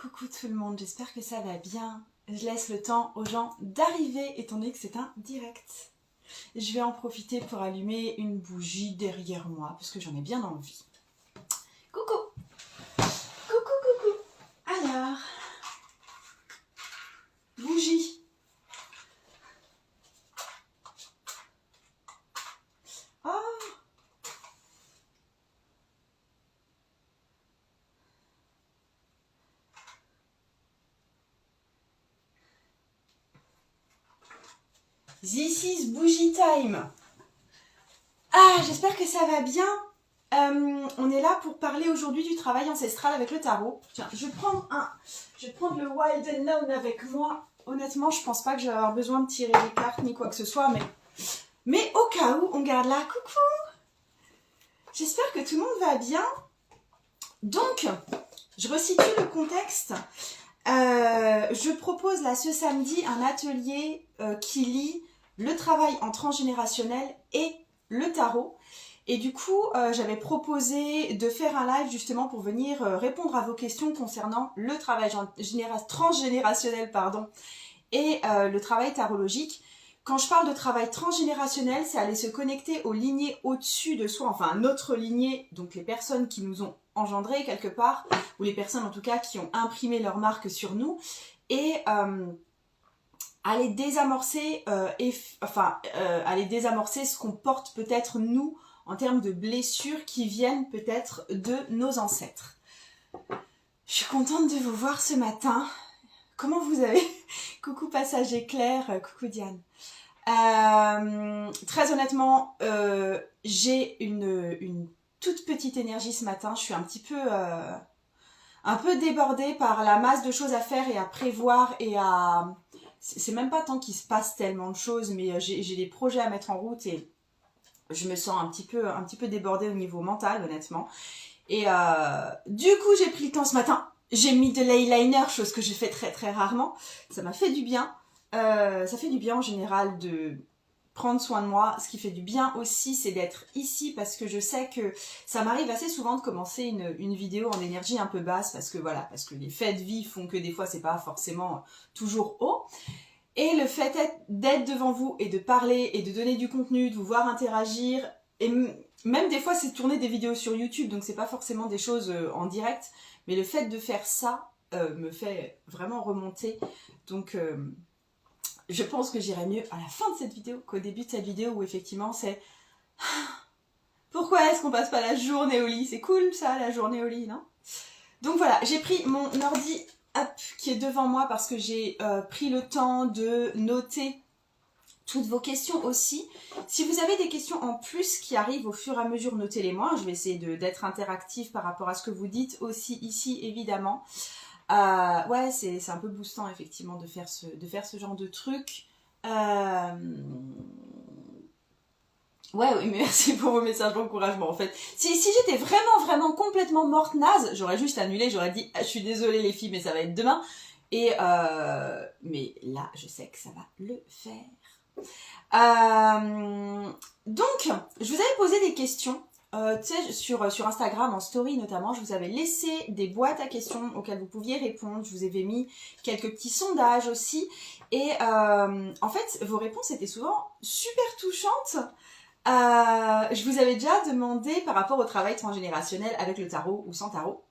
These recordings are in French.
Coucou tout le monde, j'espère que ça va bien. Je laisse le temps aux gens d'arriver étant donné que c'est un direct. Je vais en profiter pour allumer une bougie derrière moi parce que j'en ai bien envie. Coucou. Coucou, coucou. Alors, bougie. Oh. This is bougie time. Ah, j'espère que ça va bien. On est là pour parler aujourd'hui du travail ancestral avec le tarot. Tiens, je vais prendre le Wild Unknown avec moi. Honnêtement, je pense pas que je vais avoir besoin de tirer des cartes ni quoi que ce soit, mais au cas où, on garde là. Coucou. J'espère que tout le monde va bien. Donc, je resitue le contexte. Je propose là ce samedi un atelier qui lie le travail en transgénérationnel et le tarot. Et du coup, j'avais proposé de faire un live justement pour venir répondre à vos questions concernant le travail transgénérationnel et le travail tarologique. Quand je parle de travail transgénérationnel, c'est aller se connecter aux lignées au-dessus de soi, enfin notre lignée, donc les personnes qui nous ont engendrés quelque part, ou les personnes en tout cas qui ont imprimé leur marque sur nous, et aller désamorcer, aller désamorcer ce qu'on porte peut-être nous en termes de blessures qui viennent peut-être de nos ancêtres. Je suis contente de vous voir ce matin. Comment vous allez? Coucou Passage Éclair, coucou Diane. Très honnêtement, j'ai une toute petite énergie ce matin. Je suis un peu débordée par la masse de choses à faire et à prévoir et à... C'est même pas tant qu'il se passe tellement de choses, mais j'ai des projets à mettre en route et je me sens un petit peu débordée au niveau mental, honnêtement. Et du coup, j'ai pris le temps ce matin. J'ai mis de l'eyeliner, chose que je fais très très rarement. Ça m'a fait du bien. Ça fait du bien en général de prendre soin de moi. Ce qui fait du bien aussi, c'est d'être ici parce que je sais que ça m'arrive assez souvent de commencer une vidéo en énergie un peu basse parce que les faits de vie font que des fois c'est pas forcément toujours haut. Et le fait d'être devant vous et de parler et de donner du contenu, de vous voir interagir, et même des fois c'est tourner des vidéos sur YouTube, donc c'est pas forcément des choses en direct, mais le fait de faire ça me fait vraiment remonter. Donc je pense que j'irai mieux à la fin de cette vidéo qu'au début de cette vidéo où effectivement c'est pourquoi est-ce qu'on passe pas la journée au lit? C'est cool ça, la journée au lit, non? Donc voilà, j'ai pris mon ordi qui est devant moi parce que j'ai pris le temps de noter toutes vos questions aussi. Si vous avez des questions en plus qui arrivent au fur et à mesure, notez-les moi. Je vais essayer d'être interactive par rapport à ce que vous dites aussi ici, évidemment. Ouais, c'est un peu boostant, effectivement, de faire ce genre de truc. Ouais, oui, mais merci pour vos messages d'encouragement, en fait. Si j'étais vraiment complètement morte naze, j'aurais juste annulé, j'aurais dit, je suis désolée les filles, mais ça va être demain. Et mais là, je sais que ça va le faire. Donc, je vous avais posé des questions, tu sais, sur Instagram, en story notamment, je vous avais laissé des boîtes à questions auxquelles vous pouviez répondre. Je vous avais mis quelques petits sondages aussi. Et en fait, vos réponses étaient souvent super touchantes. Je vous avais déjà demandé par rapport au travail transgénérationnel avec le tarot ou sans tarot.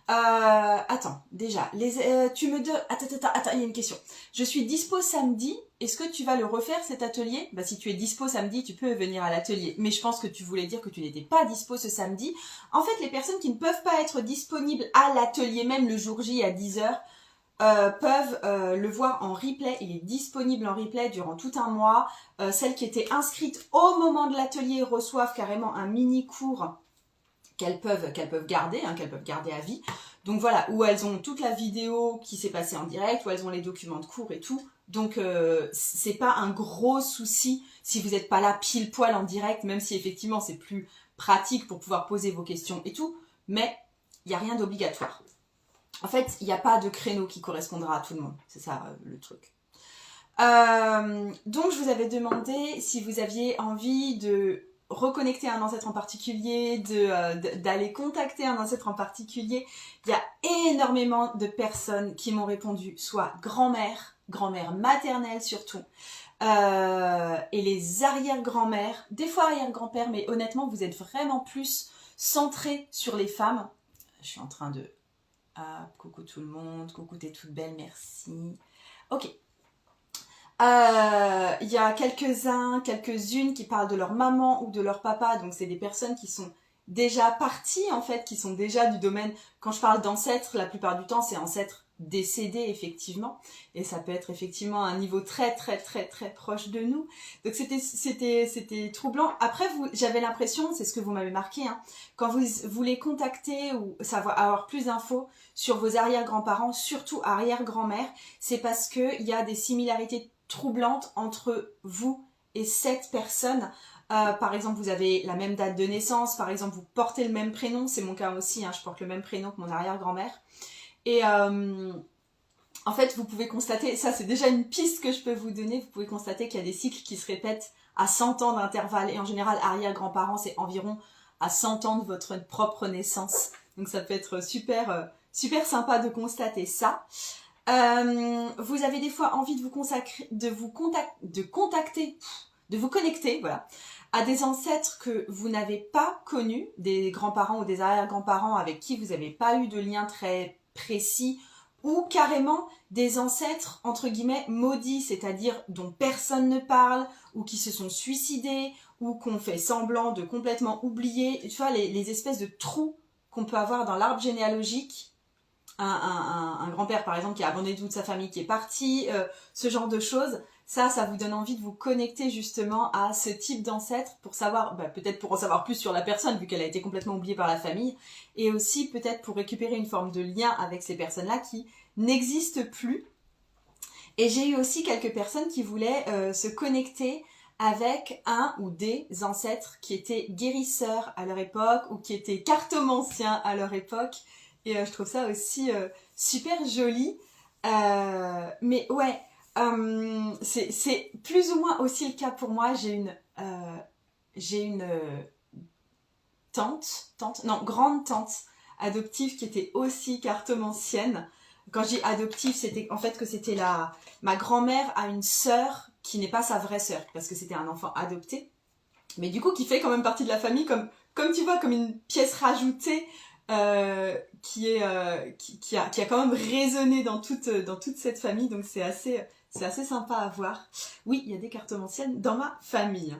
Attends, déjà, tu me dis... Attends, il y a une question. Je suis dispo samedi, est-ce que tu vas le refaire cet atelier? Bah si tu es dispo samedi, tu peux venir à l'atelier. Mais je pense que tu voulais dire que tu n'étais pas dispo ce samedi. En fait, les personnes qui ne peuvent pas être disponibles à l'atelier, même le jour J à 10h, peuvent le voir en replay. Il est disponible en replay durant tout un mois. Celles qui étaient inscrites au moment de l'atelier reçoivent carrément un mini cours qu'elles peuvent garder, qu'elles peuvent garder à vie. Donc voilà, où elles ont toute la vidéo qui s'est passée en direct, où elles ont les documents de cours et tout. Donc c'est pas un gros souci si vous n'êtes pas là pile poil en direct, même si effectivement c'est plus pratique pour pouvoir poser vos questions et tout, mais il n'y a rien d'obligatoire. En fait, il n'y a pas de créneau qui correspondra à tout le monde. C'est ça le truc. Donc, je vous avais demandé si vous aviez envie de reconnecter un ancêtre en particulier, d'aller contacter un ancêtre en particulier. Il y a énormément de personnes qui m'ont répondu, soit grand-mère maternelle surtout, et les arrière-grand-mères, des fois arrière-grand-père, mais honnêtement, vous êtes vraiment plus centré sur les femmes. Je suis en train de... Ah, coucou tout le monde, coucou t'es toute belle, merci. Ok. Il y a quelques-unes qui parlent de leur maman ou de leur papa, donc c'est des personnes qui sont déjà parties en fait, qui sont déjà du domaine, quand je parle d'ancêtres, la plupart du temps c'est ancêtres décédés effectivement, et ça peut être effectivement un niveau très proche de nous, donc c'était troublant. Après j'avais l'impression, c'est ce que vous m'avez marqué, hein, quand vous voulez contacter ou avoir plus d'infos sur vos arrière-grands-parents, surtout arrière-grand-mère, c'est parce qu'il y a des similarités troublantes entre vous et cette personne. Par exemple, vous avez la même date de naissance, par exemple, vous portez le même prénom, c'est mon cas aussi, hein, je porte le même prénom que mon arrière-grand-mère. Et en fait, vous pouvez constater, ça c'est déjà une piste que je peux vous donner, vous pouvez constater qu'il y a des cycles qui se répètent à 100 ans d'intervalle, et en général, arrière-grands-parents, c'est environ à 100 ans de votre propre naissance. Donc ça peut être super sympa de constater ça. Vous avez des fois envie de vous connecter, voilà, à des ancêtres que vous n'avez pas connus, des grands-parents ou des arrière-grands-parents avec qui vous n'avez pas eu de lien très précis, ou carrément des ancêtres entre guillemets maudits, c'est-à-dire dont personne ne parle, ou qui se sont suicidés, ou qu'on fait semblant de complètement oublier, tu vois, les espèces de trous qu'on peut avoir dans l'arbre généalogique. Un grand-père par exemple qui a abandonné toute sa famille, qui est parti, ce genre de choses, ça vous donne envie de vous connecter justement à ce type d'ancêtre pour savoir, peut-être pour en savoir plus sur la personne vu qu'elle a été complètement oubliée par la famille, et aussi peut-être pour récupérer une forme de lien avec ces personnes-là qui n'existent plus. Et j'ai eu aussi quelques personnes qui voulaient se connecter avec un ou des ancêtres qui étaient guérisseurs à leur époque ou qui étaient cartomanciens à leur époque. Et je trouve ça aussi super joli. Mais ouais, c'est plus ou moins aussi le cas pour moi. J'ai une grande tante adoptive qui était aussi cartomancienne. Quand je dis adoptive, c'était en fait que c'était ma grand-mère a une sœur qui n'est pas sa vraie sœur, parce que c'était un enfant adopté. Mais du coup, qui fait quand même partie de la famille, comme tu vois, comme une pièce rajoutée. Qui a quand même résonné dans toute cette famille, donc c'est assez sympa à voir. Oui, il y a des cartomanciennes dans ma famille.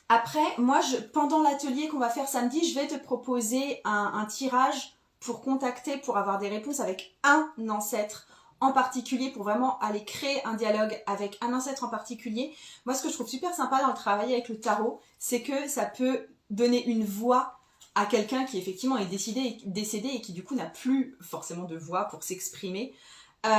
Après, moi, pendant l'atelier qu'on va faire samedi, je vais te proposer un tirage pour contacter, pour avoir des réponses avec un ancêtre en particulier, pour vraiment aller créer un dialogue avec un ancêtre en particulier. Moi, ce que je trouve super sympa dans le travail avec le tarot, c'est que ça peut donner une voix à quelqu'un qui effectivement est décédé et qui du coup n'a plus forcément de voix pour s'exprimer. Et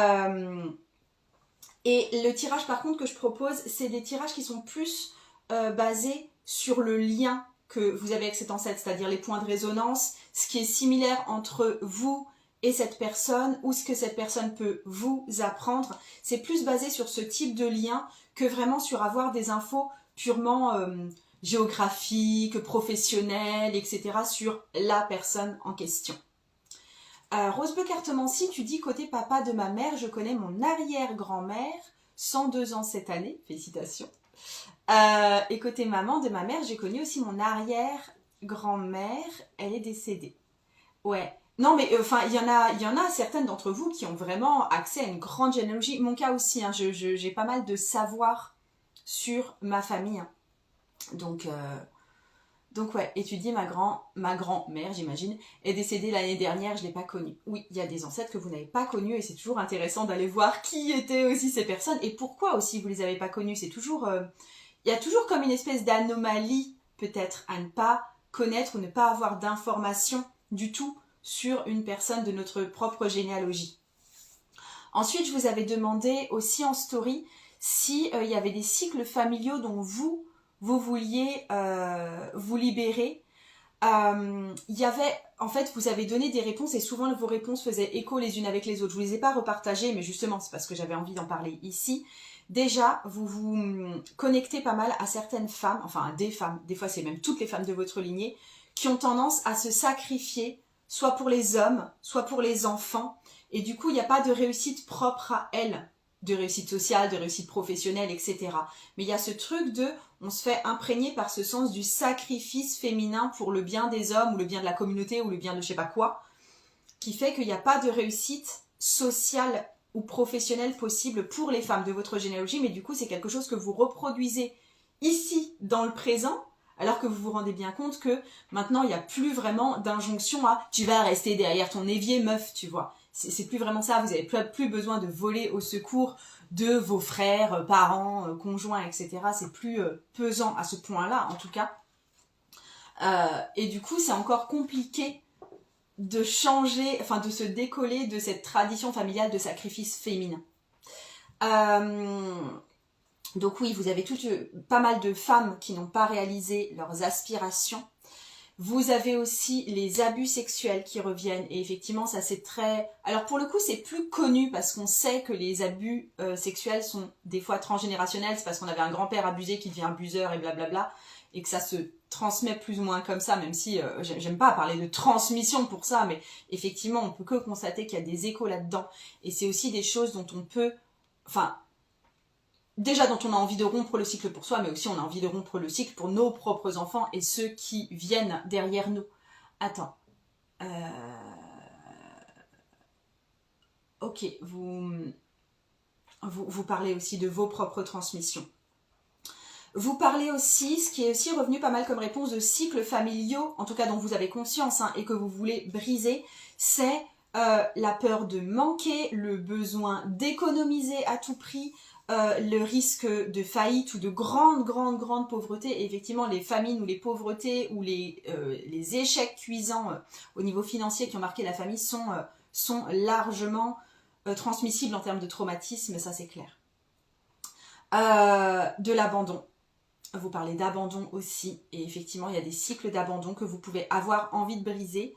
le tirage par contre que je propose, c'est des tirages qui sont plus basés sur le lien que vous avez avec cet ancêtre, c'est-à-dire les points de résonance, ce qui est similaire entre vous et cette personne, ou ce que cette personne peut vous apprendre. C'est plus basé sur ce type de lien que vraiment sur avoir des infos purement géographique, professionnelle, etc. sur la personne en question. Rose-Bleu Cartomancie, tu dis côté papa de ma mère, je connais mon arrière-grand-mère, 102 ans cette année, félicitations. Et côté maman de ma mère, j'ai connu aussi mon arrière-grand-mère, elle est décédée. Ouais. Non mais enfin, il y en a certaines d'entre vous qui ont vraiment accès à une grande généalogie. Mon cas aussi, hein, j'ai pas mal de savoir sur ma famille. Hein. Donc ouais, et tu dis ma grand-mère, j'imagine, est décédée l'année dernière, je ne l'ai pas connue. Oui, il y a des ancêtres que vous n'avez pas connus et c'est toujours intéressant d'aller voir qui étaient aussi ces personnes et pourquoi aussi vous ne les avez pas connus. C'est toujours, il y a toujours comme une espèce d'anomalie peut-être à ne pas connaître ou ne pas avoir d'informations du tout sur une personne de notre propre généalogie. Ensuite, je vous avais demandé aussi en story si il y avait des cycles familiaux dont vous vouliez vous libérer. il y avait, en fait, vous avez donné des réponses et souvent vos réponses faisaient écho les unes avec les autres. Je vous les ai pas repartagées, mais justement, c'est parce que j'avais envie d'en parler ici. Déjà, vous vous connectez pas mal à certaines femmes, enfin à des femmes, des fois c'est même toutes les femmes de votre lignée, qui ont tendance à se sacrifier, soit pour les hommes, soit pour les enfants. Et du coup, il n'y a pas de réussite propre à elles, de réussite sociale, de réussite professionnelle, etc. Mais il y a ce truc de, on se fait imprégner par ce sens du sacrifice féminin pour le bien des hommes, ou le bien de la communauté, ou le bien de je sais pas quoi, qui fait qu'il n'y a pas de réussite sociale ou professionnelle possible pour les femmes de votre généalogie, mais du coup, c'est quelque chose que vous reproduisez ici, dans le présent, alors que vous vous rendez bien compte que maintenant, il n'y a plus vraiment d'injonction à « tu vas rester derrière ton évier, meuf », tu vois. C'est plus vraiment ça, vous n'avez plus besoin de voler au secours de vos frères, parents, conjoints, etc. C'est plus pesant à ce point-là, en tout cas. Et du coup, c'est encore compliqué de changer, enfin de se décoller de cette tradition familiale de sacrifice féminin. Donc oui, vous avez pas mal de femmes qui n'ont pas réalisé leurs aspirations. Vous avez aussi les abus sexuels qui reviennent et effectivement ça c'est très... Alors pour le coup c'est plus connu parce qu'on sait que les abus sexuels sont des fois transgénérationnels, c'est parce qu'on avait un grand-père abusé qui devient abuseur et blablabla et que ça se transmet plus ou moins comme ça, même si j'aime pas parler de transmission pour ça, mais effectivement on peut que constater qu'il y a des échos là-dedans et c'est aussi des choses dont on peut... Enfin... Déjà dont on a envie de rompre le cycle pour soi, mais aussi on a envie de rompre le cycle pour nos propres enfants et ceux qui viennent derrière nous. Attends. Ok, vous parlez aussi de vos propres transmissions. Vous parlez aussi, ce qui est aussi revenu pas mal comme réponse, de cycles familiaux, en tout cas dont vous avez conscience et que vous voulez briser, c'est la peur de manquer, le besoin d'économiser à tout prix, le risque de faillite ou de grande pauvreté. Et effectivement, les famines ou les pauvretés ou les échecs cuisants au niveau financier qui ont marqué la famille sont largement transmissibles en termes de traumatisme, ça c'est clair. De l'abandon. Vous parlez d'abandon aussi. Et effectivement, il y a des cycles d'abandon que vous pouvez avoir envie de briser.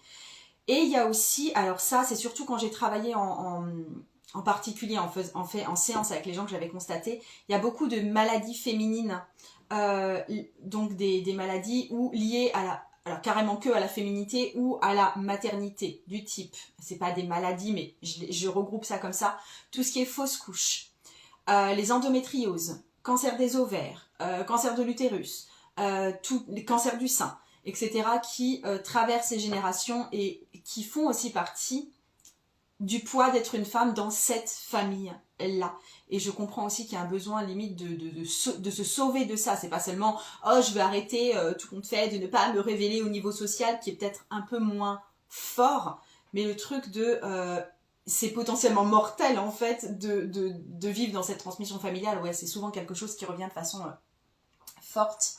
Et il y a aussi, alors ça, c'est surtout quand j'ai travaillé en particulier en séance avec les gens que j'avais constaté, il y a beaucoup de maladies féminines, donc des maladies liées à la, alors carrément que à la féminité ou à la maternité du type, c'est pas des maladies mais je regroupe ça comme ça, tout ce qui est fausse couche, les endométrioses, cancer des ovaires, cancer de l'utérus, les cancers du sein, etc. qui traversent les générations et qui font aussi partie du poids d'être une femme dans cette famille-là. Et je comprends aussi qu'il y a un besoin limite de se sauver de ça. C'est pas seulement « oh, je veux arrêter tout compte fait, de ne pas me révéler au niveau social » qui est peut-être un peu moins fort, mais le truc de... c'est potentiellement mortel en fait de vivre dans cette transmission familiale. Ouais, c'est souvent quelque chose qui revient de façon forte.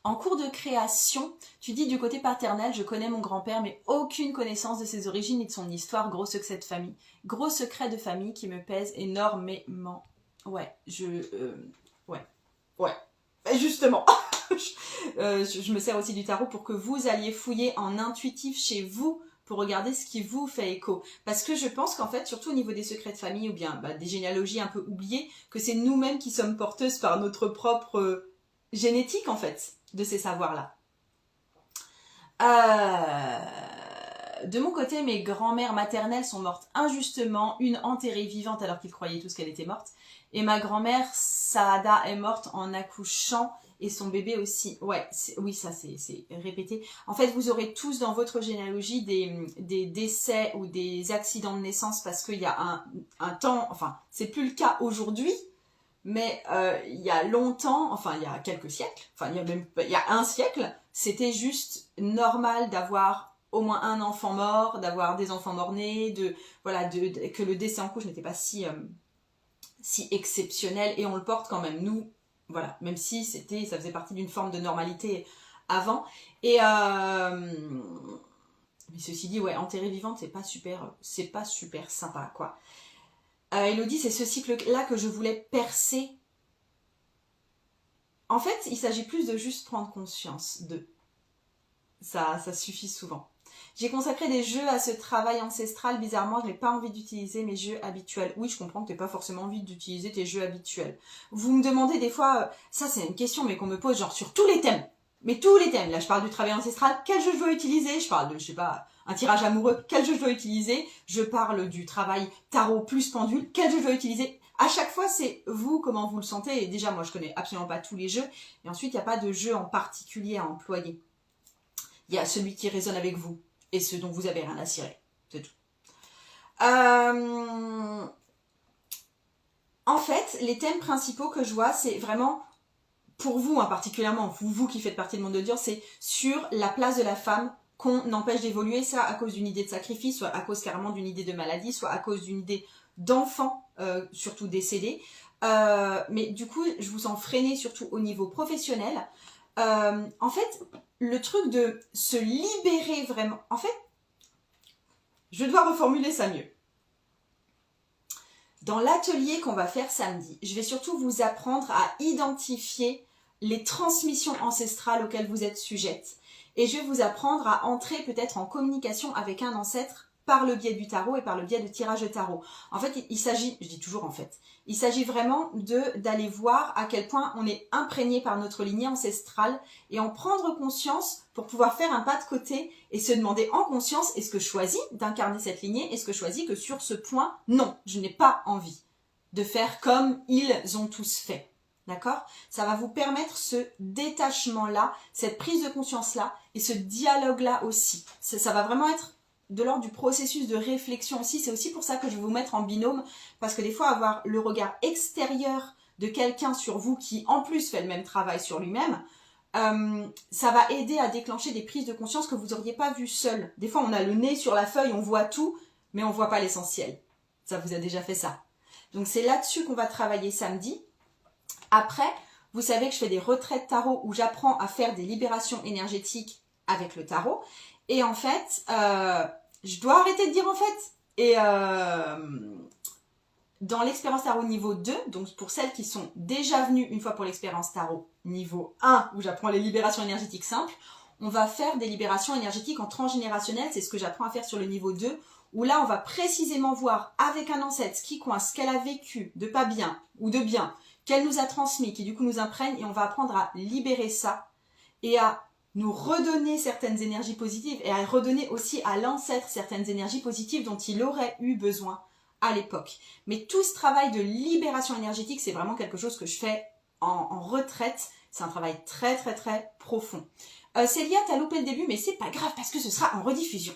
En cours de création, tu dis du côté paternel, je connais mon grand-père, mais aucune connaissance de ses origines ni de son histoire. Gros secret de famille. Gros secret de famille qui me pèse énormément. Ouais, ouais. Et justement, je me sers aussi du tarot pour que vous alliez fouiller en intuitif chez vous pour regarder ce qui vous fait écho. Parce que je pense qu'en fait, surtout au niveau des secrets de famille ou bien des généalogies un peu oubliées, que c'est nous-mêmes qui sommes porteuses par notre propre génétique en fait, de ces savoirs-là. De mon côté, mes grand-mères maternelles sont mortes injustement, une enterrée vivante alors qu'ils croyaient tous qu'elle était morte. Et ma grand-mère, Saada, est morte en accouchant et son bébé aussi. Ouais, oui, ça c'est répété. En fait, vous aurez tous dans votre généalogie des décès ou des accidents de naissance parce qu'il y a un temps, enfin, c'est plus le cas aujourd'hui, mais il y a longtemps, enfin il y a quelques siècles, enfin il y a un siècle, c'était juste normal d'avoir au moins un enfant mort, d'avoir des enfants morts-nés, que le décès en couche n'était pas si exceptionnel et on le porte quand même nous, voilà, même si ça faisait partie d'une forme de normalité avant. Et mais ceci dit, ouais, enterrée vivante, c'est pas super sympa quoi. Elodie, c'est ce cycle-là que je voulais percer. En fait, il s'agit plus de juste prendre conscience de. Ça suffit souvent. J'ai consacré des jeux à ce travail ancestral. Bizarrement, je n'ai pas envie d'utiliser mes jeux habituels. Oui, je comprends que tu n'as pas forcément envie d'utiliser tes jeux habituels. Vous me demandez des fois, ça c'est une question mais qu'on me pose genre sur tous les thèmes. Mais tous les thèmes. Là, je parle du travail ancestral. Quel jeu je dois utiliser? Je parle de, je sais pas, un tirage amoureux. Quel jeu je dois utiliser? Je parle du travail tarot plus pendule. Quel jeu je dois utiliser? À chaque fois, c'est vous, comment vous le sentez. Et déjà, moi, je connais absolument pas tous les jeux. Et ensuite, il n'y a pas de jeu en particulier à employer. Il y a celui qui résonne avec vous et ce dont vous avez rien à cirer. C'est tout. En fait, les thèmes principaux que je vois, c'est vraiment, pour vous particulièrement, vous qui faites partie du monde de Dior, c'est sur la place de la femme qu'on empêche d'évoluer, ça à cause d'une idée de sacrifice, soit à cause carrément d'une idée de maladie, soit à cause d'une idée d'enfant, surtout décédé. Mais du coup, je vous sens freiner surtout au niveau professionnel. En fait, le truc de se libérer vraiment... En fait, je dois reformuler ça mieux. Dans l'atelier qu'on va faire samedi, je vais surtout vous apprendre à identifier les transmissions ancestrales auxquelles vous êtes sujette. Et je vais vous apprendre à entrer peut-être en communication avec un ancêtre par le biais du tarot et par le biais de tirage de tarot. En fait, il s'agit, je dis toujours en fait, il s'agit vraiment d'aller voir à quel point on est imprégné par notre lignée ancestrale et en prendre conscience pour pouvoir faire un pas de côté et se demander en conscience, est-ce que je choisis d'incarner cette lignée? Est-ce que je choisis que sur ce point, non, je n'ai pas envie de faire comme ils ont tous fait. D'accord? Ça va vous permettre ce détachement-là, cette prise de conscience-là et ce dialogue-là aussi. Ça va vraiment être de l'ordre du processus de réflexion aussi. C'est aussi pour ça que je vais vous mettre en binôme, parce que des fois, avoir le regard extérieur de quelqu'un sur vous qui, en plus, fait le même travail sur lui-même, ça va aider à déclencher des prises de conscience que vous n'auriez pas vues seul. Des fois, on a le nez sur la feuille, on voit tout, mais on ne voit pas l'essentiel. Ça vous a déjà fait ça. Donc, c'est là-dessus qu'on va travailler samedi. Après, vous savez que je fais des retraites tarot où j'apprends à faire des libérations énergétiques avec le tarot. Et en fait, je dois arrêter de dire en fait. Et dans l'expérience tarot niveau 2, donc pour celles qui sont déjà venues une fois pour l'expérience tarot niveau 1, où j'apprends les libérations énergétiques simples, on va faire des libérations énergétiques en transgénérationnel. C'est ce que j'apprends à faire sur le niveau 2, où là, on va précisément voir avec un ancêtre ce qui coince, ce qu'elle a vécu de pas bien ou de bien, qu'elle nous a transmis, qui du coup nous imprègne, et on va apprendre à libérer ça et à nous redonner certaines énergies positives et à redonner aussi à l'ancêtre certaines énergies positives dont il aurait eu besoin à l'époque. Mais tout ce travail de libération énergétique, c'est vraiment quelque chose que je fais en retraite. C'est un travail très très très profond. Célia, t'as loupé le début, mais c'est pas grave parce que ce sera en rediffusion.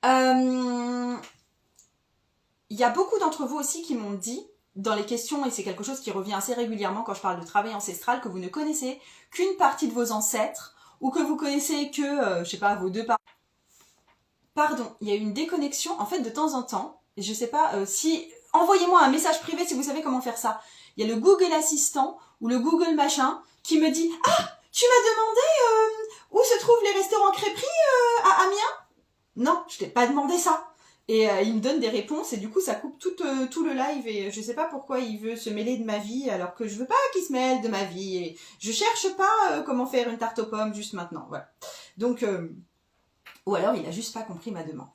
Il y a beaucoup d'entre vous aussi qui m'ont dit dans les questions, et c'est quelque chose qui revient assez régulièrement quand je parle de travail ancestral, que vous ne connaissez qu'une partie de vos ancêtres, ou que vous connaissez que, je sais pas, vos deux parents. Pardon, il y a eu une déconnexion, en fait, de temps en temps, et je sais pas si... Envoyez-moi un message privé si vous savez comment faire ça. Il y a le Google Assistant, ou le Google machin, qui me dit « Ah, tu m'as demandé où se trouvent les restaurants crêperies à Amiens ?» Non, je t'ai pas demandé ça. Et il me donne des réponses et du coup ça coupe tout le live et je sais pas pourquoi il veut se mêler de ma vie alors que je veux pas qu'il se mêle de ma vie et je cherche pas comment faire une tarte aux pommes juste maintenant, voilà. Donc, ou alors il a juste pas compris ma demande.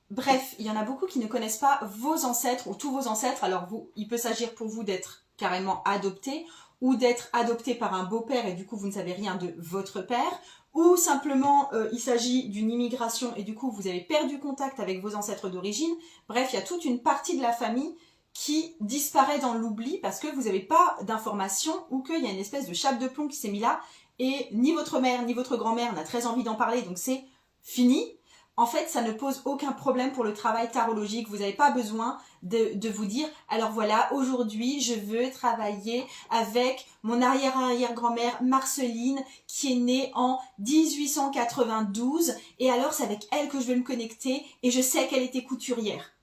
Bref, il y en a beaucoup qui ne connaissent pas vos ancêtres ou tous vos ancêtres, alors vous, il peut s'agir pour vous d'être carrément adopté ou d'être adopté par un beau-père et du coup vous ne savez rien de votre père, ou simplement il s'agit d'une immigration et du coup vous avez perdu contact avec vos ancêtres d'origine. Bref, il y a toute une partie de la famille qui disparaît dans l'oubli parce que vous n'avez pas d'informations ou qu'il y a une espèce de chape de plomb qui s'est mis là et ni votre mère ni votre grand-mère n'a très envie d'en parler, donc c'est fini. En fait, ça ne pose aucun problème pour le travail tarologique. Vous n'avez pas besoin de vous dire « Alors voilà, aujourd'hui, je veux travailler avec mon arrière-arrière-grand-mère Marceline qui est née en 1892 et alors c'est avec elle que je vais me connecter et je sais qu'elle était couturière. »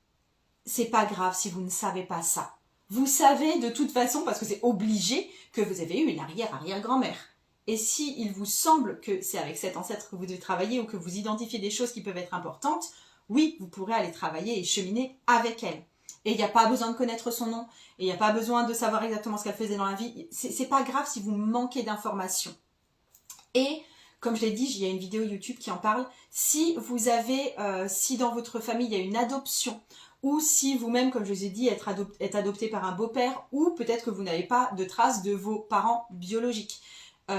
C'est pas grave si vous ne savez pas ça. Vous savez de toute façon, parce que c'est obligé, que vous avez eu une arrière-arrière-grand-mère. Et si il vous semble que c'est avec cet ancêtre que vous devez travailler ou que vous identifiez des choses qui peuvent être importantes, oui, vous pourrez aller travailler et cheminer avec elle. Et il n'y a pas besoin de connaître son nom, et il n'y a pas besoin de savoir exactement ce qu'elle faisait dans la vie. C'est pas grave si vous manquez d'informations. Et comme je l'ai dit, il y a une vidéo YouTube qui en parle. Si vous avez, si dans votre famille il y a une adoption, ou si vous-même, comme je vous ai dit, êtes adopté par un beau-père, ou peut-être que vous n'avez pas de traces de vos parents biologiques,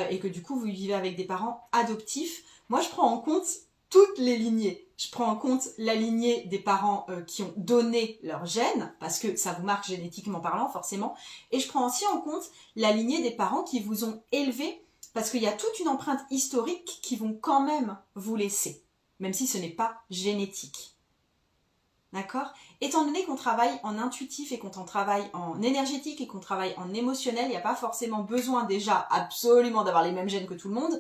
et que du coup vous vivez avec des parents adoptifs, moi je prends en compte toutes les lignées. Je prends en compte la lignée des parents qui ont donné leur gène, parce que ça vous marque génétiquement parlant forcément, et je prends aussi en compte la lignée des parents qui vous ont élevé, parce qu'il y a toute une empreinte historique qui vont quand même vous laisser, même si ce n'est pas génétique. D'accord? Étant donné qu'on travaille en intuitif et qu'on travaille en énergétique et qu'on travaille en émotionnel, il n'y a pas forcément besoin déjà absolument d'avoir les mêmes gènes que tout le monde.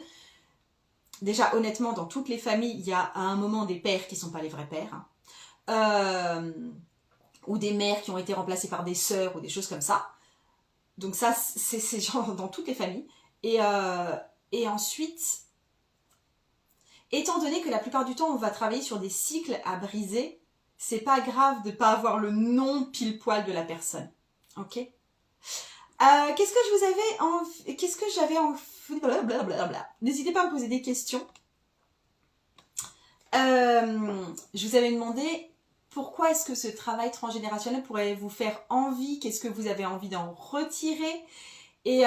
Déjà, honnêtement, dans toutes les familles, il y a à un moment des pères qui ne sont pas les vrais pères. Ou des mères qui ont été remplacées par des sœurs ou des choses comme ça. Donc ça, c'est genre dans toutes les familles. Et ensuite, étant donné que la plupart du temps, on va travailler sur des cycles à briser, c'est pas grave de ne pas avoir le nom pile poil de la personne. Ok? Qu'est-ce que j'avais en... Blablabla. N'hésitez pas à me poser des questions. Je vous avais demandé pourquoi est-ce que ce travail transgénérationnel pourrait vous faire envie, qu'est-ce que vous avez envie d'en retirer, et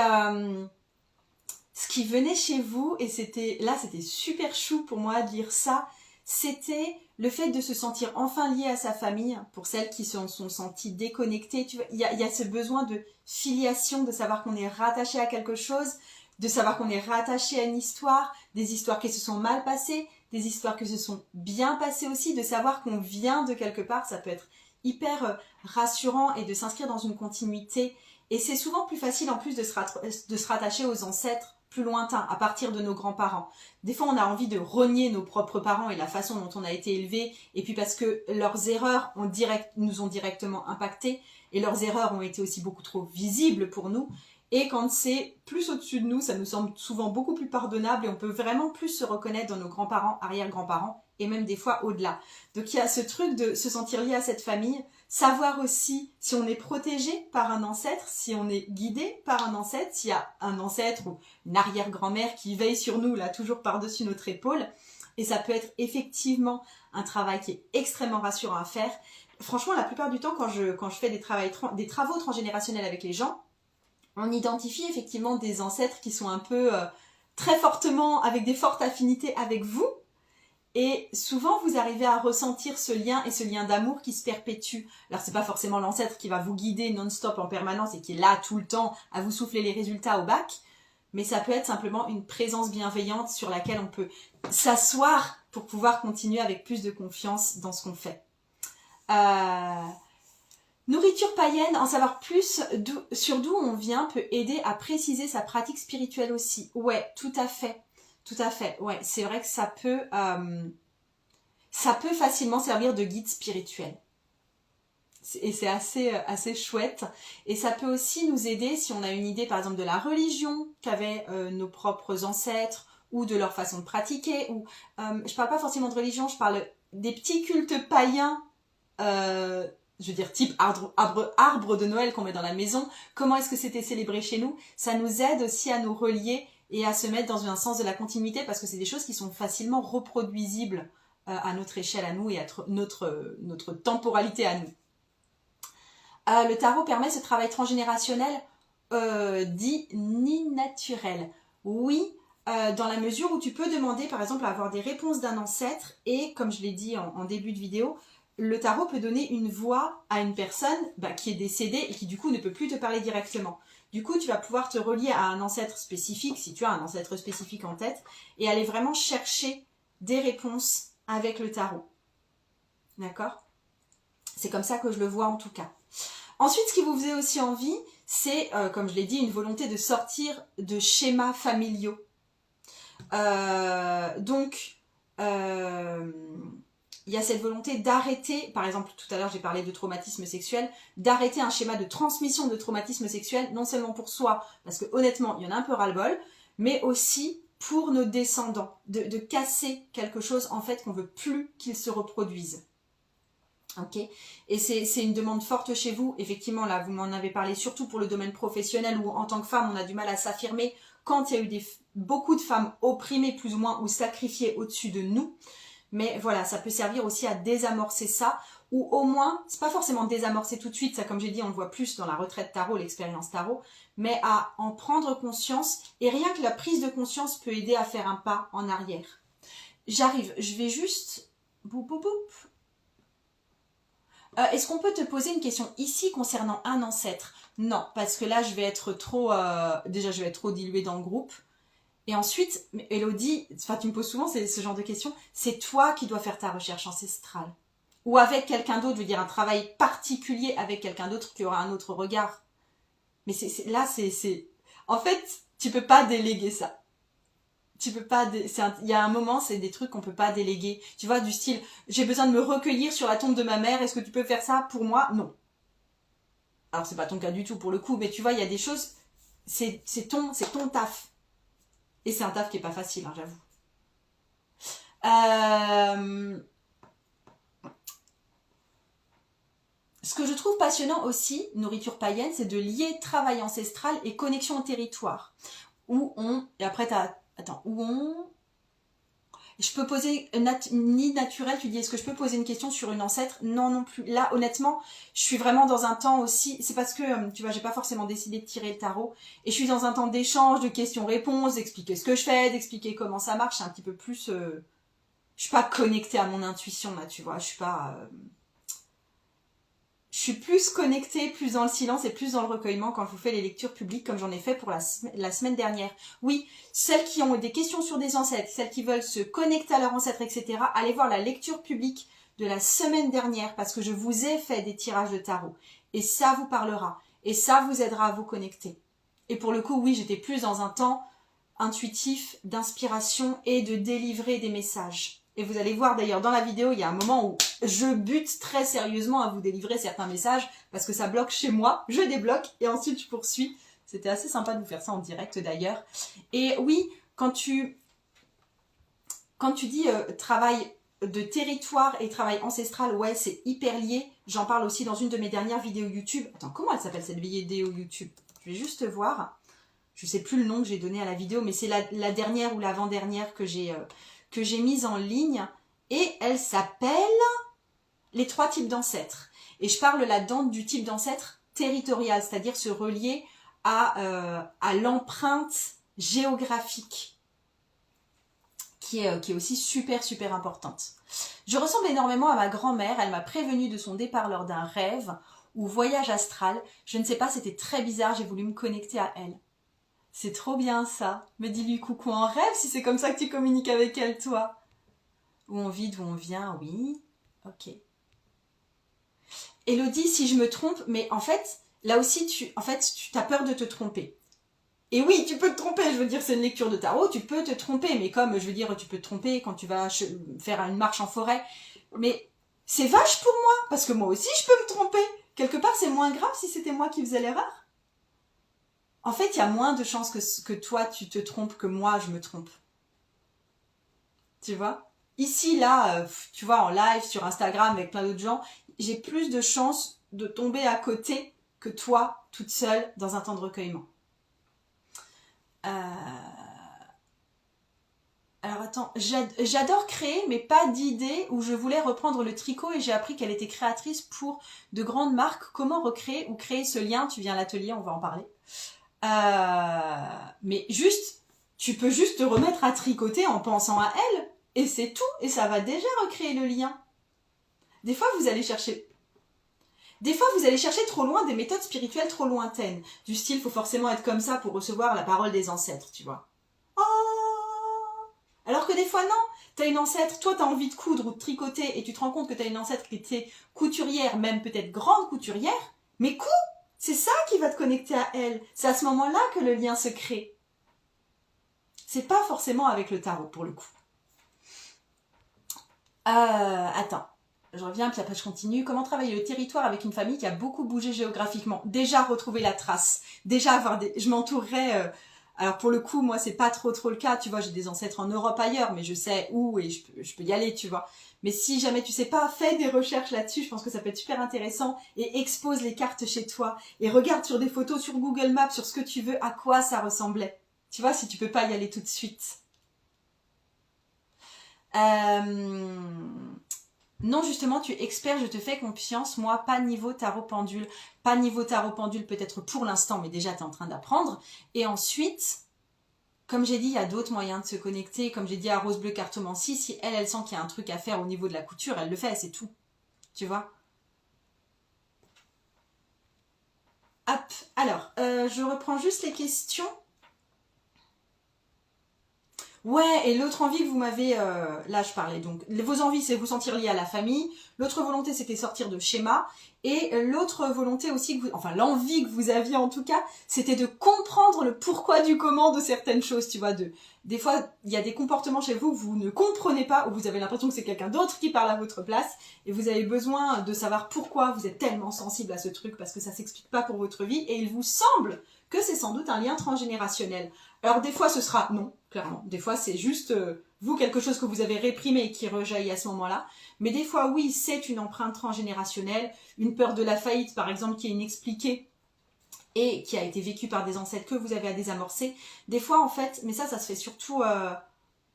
ce qui venait chez vous, et c'était super chou pour moi de lire ça, c'était le fait de se sentir enfin lié à sa famille, pour celles qui se sont senties déconnectées. Tu vois, il y a ce besoin de filiation, de savoir qu'on est rattaché à quelque chose, de savoir qu'on est rattaché à une histoire, des histoires qui se sont mal passées, des histoires qui se sont bien passées aussi, de savoir qu'on vient de quelque part, ça peut être hyper rassurant, et de s'inscrire dans une continuité. Et c'est souvent plus facile en plus de se rattacher aux ancêtres plus lointains, à partir de nos grands-parents. Des fois, on a envie de renier nos propres parents et la façon dont on a été élevé, et puis parce que leurs erreurs nous ont directement impactés, et leurs erreurs ont été aussi beaucoup trop visibles pour nous. Et quand c'est plus au-dessus de nous, ça nous semble souvent beaucoup plus pardonnable, et on peut vraiment plus se reconnaître dans nos grands-parents, arrière-grands-parents, et même des fois au-delà. Donc il y a ce truc de se sentir lié à cette famille, savoir aussi si on est protégé par un ancêtre, si on est guidé par un ancêtre, s'il y a un ancêtre ou une arrière-grand-mère qui veille sur nous, là, toujours par-dessus notre épaule. Et ça peut être effectivement un travail qui est extrêmement rassurant à faire. Franchement, la plupart du temps, quand je fais des travaux transgénérationnels avec les gens, on identifie effectivement des ancêtres qui sont un peu très fortement, avec des fortes affinités avec vous. Et souvent, vous arrivez à ressentir ce lien et ce lien d'amour qui se perpétue. Alors, c'est pas forcément l'ancêtre qui va vous guider non-stop en permanence et qui est là tout le temps à vous souffler les résultats au bac, mais ça peut être simplement une présence bienveillante sur laquelle on peut s'asseoir pour pouvoir continuer avec plus de confiance dans ce qu'on fait. Nourriture païenne, en savoir plus sur d'où on vient peut aider à préciser sa pratique spirituelle aussi. Ouais, tout à fait. Tout à fait, ouais, c'est vrai que ça peut facilement servir de guide spirituel. Et c'est assez chouette. Et ça peut aussi nous aider si on a une idée, par exemple, de la religion qu'avaient nos propres ancêtres, ou de leur façon de pratiquer. Ou je parle pas forcément de religion, je parle des petits cultes païens, je veux dire type arbre de Noël qu'on met dans la maison. Comment est-ce que c'était célébré chez nous? Ça nous aide aussi à nous relier et à se mettre dans un sens de la continuité, parce que c'est des choses qui sont facilement reproduisibles à notre échelle à nous et à notre temporalité à nous. Le tarot permet ce travail transgénérationnel dit ni naturel. Oui, dans la mesure où tu peux demander par exemple à avoir des réponses d'un ancêtre, et comme je l'ai dit en début de vidéo, le tarot peut donner une voix à une personne qui est décédée et qui du coup ne peut plus te parler directement. Du coup, tu vas pouvoir te relier à un ancêtre spécifique, si tu as un ancêtre spécifique en tête, et aller vraiment chercher des réponses avec le tarot. D'accord? C'est comme ça que je le vois en tout cas. Ensuite, ce qui vous faisait aussi envie, c'est, comme je l'ai dit, une volonté de sortir de schémas familiaux. Il y a cette volonté d'arrêter, par exemple, tout à l'heure j'ai parlé de traumatisme sexuel, d'arrêter un schéma de transmission de traumatisme sexuel, non seulement pour soi, parce que honnêtement, il y en a un peu ras-le-bol, mais aussi pour nos descendants, de casser quelque chose, en fait, qu'on veut plus qu'il se reproduise. Ok, et c'est une demande forte chez vous. Effectivement, là, vous m'en avez parlé, surtout pour le domaine professionnel, où en tant que femme, on a du mal à s'affirmer quand il y a eu beaucoup de femmes opprimées plus ou moins ou sacrifiées au-dessus de nous. Mais voilà, ça peut servir aussi à désamorcer ça, ou au moins, c'est pas forcément désamorcer tout de suite, ça comme j'ai dit, on le voit plus dans la retraite tarot, l'expérience tarot, mais à en prendre conscience, et rien que la prise de conscience peut aider à faire un pas en arrière. J'arrive, je vais juste... Boum, boum, boum. Est-ce qu'on peut te poser une question ici concernant un ancêtre? Non, parce que là, je vais être trop... déjà, je vais être trop diluée dans le groupe. Et ensuite, Elodie, enfin, tu me poses souvent ce genre de questions, c'est toi qui dois faire ta recherche ancestrale. Ou avec quelqu'un d'autre, je veux dire, un travail particulier avec quelqu'un d'autre qui aura un autre regard. Mais là, en fait, tu peux pas déléguer ça. Tu peux pas... Il y a un moment, c'est des trucs qu'on peut pas déléguer. Tu vois, du style, j'ai besoin de me recueillir sur la tombe de ma mère, est-ce que tu peux faire ça pour moi? Non. Alors, c'est pas ton cas du tout pour le coup, mais tu vois, il y a des choses, c'est ton taf. Et c'est un taf qui est pas facile, hein, j'avoue. Ce que je trouve passionnant aussi, nourriture païenne, c'est de lier travail ancestral et connexion au territoire. Et après je peux poser ni naturel, tu dis est-ce que je peux poser une question sur une ancêtre? Non, non plus. Là, honnêtement, je suis vraiment dans un temps aussi, c'est parce que, tu vois, j'ai pas forcément décidé de tirer le tarot, et je suis dans un temps d'échange, de questions-réponses, d'expliquer ce que je fais, d'expliquer comment ça marche, c'est un petit peu plus... je suis pas connectée à mon intuition, là, tu vois, je suis plus connectée, plus dans le silence et plus dans le recueillement quand je vous fais les lectures publiques comme j'en ai fait pour la semaine dernière. Oui, celles qui ont des questions sur des ancêtres, celles qui veulent se connecter à leurs ancêtres, etc. Allez voir la lecture publique de la semaine dernière parce que je vous ai fait des tirages de tarot. Et ça vous parlera. Et ça vous aidera à vous connecter. Et pour le coup, oui, j'étais plus dans un temps intuitif, d'inspiration et de délivrer des messages. Et vous allez voir d'ailleurs dans la vidéo, il y a un moment où je bute très sérieusement à vous délivrer certains messages parce que ça bloque chez moi, je débloque et ensuite je poursuis. C'était assez sympa de vous faire ça en direct d'ailleurs. Et oui, quand tu dis travail de territoire et travail ancestral, ouais, c'est hyper lié. J'en parle aussi dans une de mes dernières vidéos YouTube. Attends, comment elle s'appelle cette vidéo YouTube? Je vais juste voir. Je sais plus le nom que j'ai donné à la vidéo, mais c'est la dernière ou l'avant-dernière que j'ai mise en ligne, et elle s'appelle les 3 types d'ancêtres. Et je parle là-dedans du type d'ancêtre territorial, c'est-à-dire se relier à l'empreinte géographique, qui est aussi super, super importante. Je ressemble énormément à ma grand-mère, elle m'a prévenue de son départ lors d'un rêve ou voyage astral. Je ne sais pas, c'était très bizarre, j'ai voulu me connecter à elle. C'est trop bien ça. Mais dis-lui coucou en rêve si c'est comme ça que tu communiques avec elle, toi. Où on vit, d'où on vient, oui. Ok. Elodie, si je me trompe, mais en fait, là aussi, tu as peur de te tromper. Et oui, tu peux te tromper, je veux dire, c'est une lecture de tarot, tu peux te tromper, mais comme, je veux dire, tu peux te tromper quand tu vas faire une marche en forêt. Mais c'est vache pour moi, parce que moi aussi, je peux me tromper. Quelque part, c'est moins grave si c'était moi qui faisais l'erreur. En fait, il y a moins de chances que toi, tu te trompes que moi, je me trompe. Tu vois? Ici, là, tu vois, en live, sur Instagram, avec plein d'autres gens, j'ai plus de chances de tomber à côté que toi, toute seule, dans un temps de recueillement. Alors attends, j'adore créer, mais pas d'idée où je voulais reprendre le tricot et j'ai appris qu'elle était créatrice pour de grandes marques. Comment recréer ou créer ce lien? Tu viens à l'atelier, on va en parler. Mais juste, tu peux juste te remettre à tricoter en pensant à elle, et c'est tout, et ça va déjà recréer le lien. Des fois, vous allez chercher trop loin des méthodes spirituelles trop lointaines. Du style, faut forcément être comme ça pour recevoir la parole des ancêtres, tu vois. Oh, alors que des fois, non. T'as une ancêtre, toi, t'as envie de coudre ou de tricoter, et tu te rends compte que t'as une ancêtre qui était couturière, même peut-être grande couturière, mais c'est ça qui va te connecter à elle. C'est à ce moment-là que le lien se crée. C'est pas forcément avec le tarot, pour le coup. Attends. Je reviens, puis après je continue. Comment travailler le territoire avec une famille qui a beaucoup bougé géographiquement? Déjà retrouver la trace. Déjà avoir je m'entourerais... Alors pour le coup, moi c'est pas trop le cas. Tu vois, j'ai des ancêtres en Europe ailleurs, mais je sais où et je peux y aller, tu vois. Mais si jamais tu sais pas, fais des recherches là-dessus, je pense que ça peut être super intéressant, et expose les cartes chez toi et regarde sur des photos sur Google Maps, sur ce que tu veux, à quoi ça ressemblait. Tu vois, si tu peux pas y aller tout de suite. Non, justement, tu es expert, je te fais confiance. Moi, pas niveau tarot pendule. Pas niveau tarot pendule peut-être pour l'instant, mais déjà, tu es en train d'apprendre. Et ensuite, comme j'ai dit, il y a d'autres moyens de se connecter. Comme j'ai dit à Rose Bleu Cartomancie, si elle sent qu'il y a un truc à faire au niveau de la couture, elle le fait, c'est tout. Tu vois? Hop, alors, je reprends juste les questions. Ouais, et l'autre envie que vous m'avez... là, je parlais donc... Vos envies, c'est vous sentir lié à la famille. L'autre volonté, c'était sortir de schéma. Et l'autre volonté aussi, que vous, enfin l'envie que vous aviez en tout cas, c'était de comprendre le pourquoi du comment de certaines choses, tu vois. Des fois, il y a des comportements chez vous que vous ne comprenez pas, ou vous avez l'impression que c'est quelqu'un d'autre qui parle à votre place. Et vous avez besoin de savoir pourquoi vous êtes tellement sensible à ce truc, parce que ça s'explique pas pour votre vie. Et il vous semble que c'est sans doute un lien transgénérationnel. Alors des fois ce sera non, clairement. Des fois c'est juste vous quelque chose que vous avez réprimé et qui rejaillit à ce moment-là. Mais des fois oui, c'est une empreinte transgénérationnelle, une peur de la faillite par exemple qui est inexpliquée et qui a été vécue par des ancêtres que vous avez à désamorcer. Des fois en fait, mais ça se fait surtout...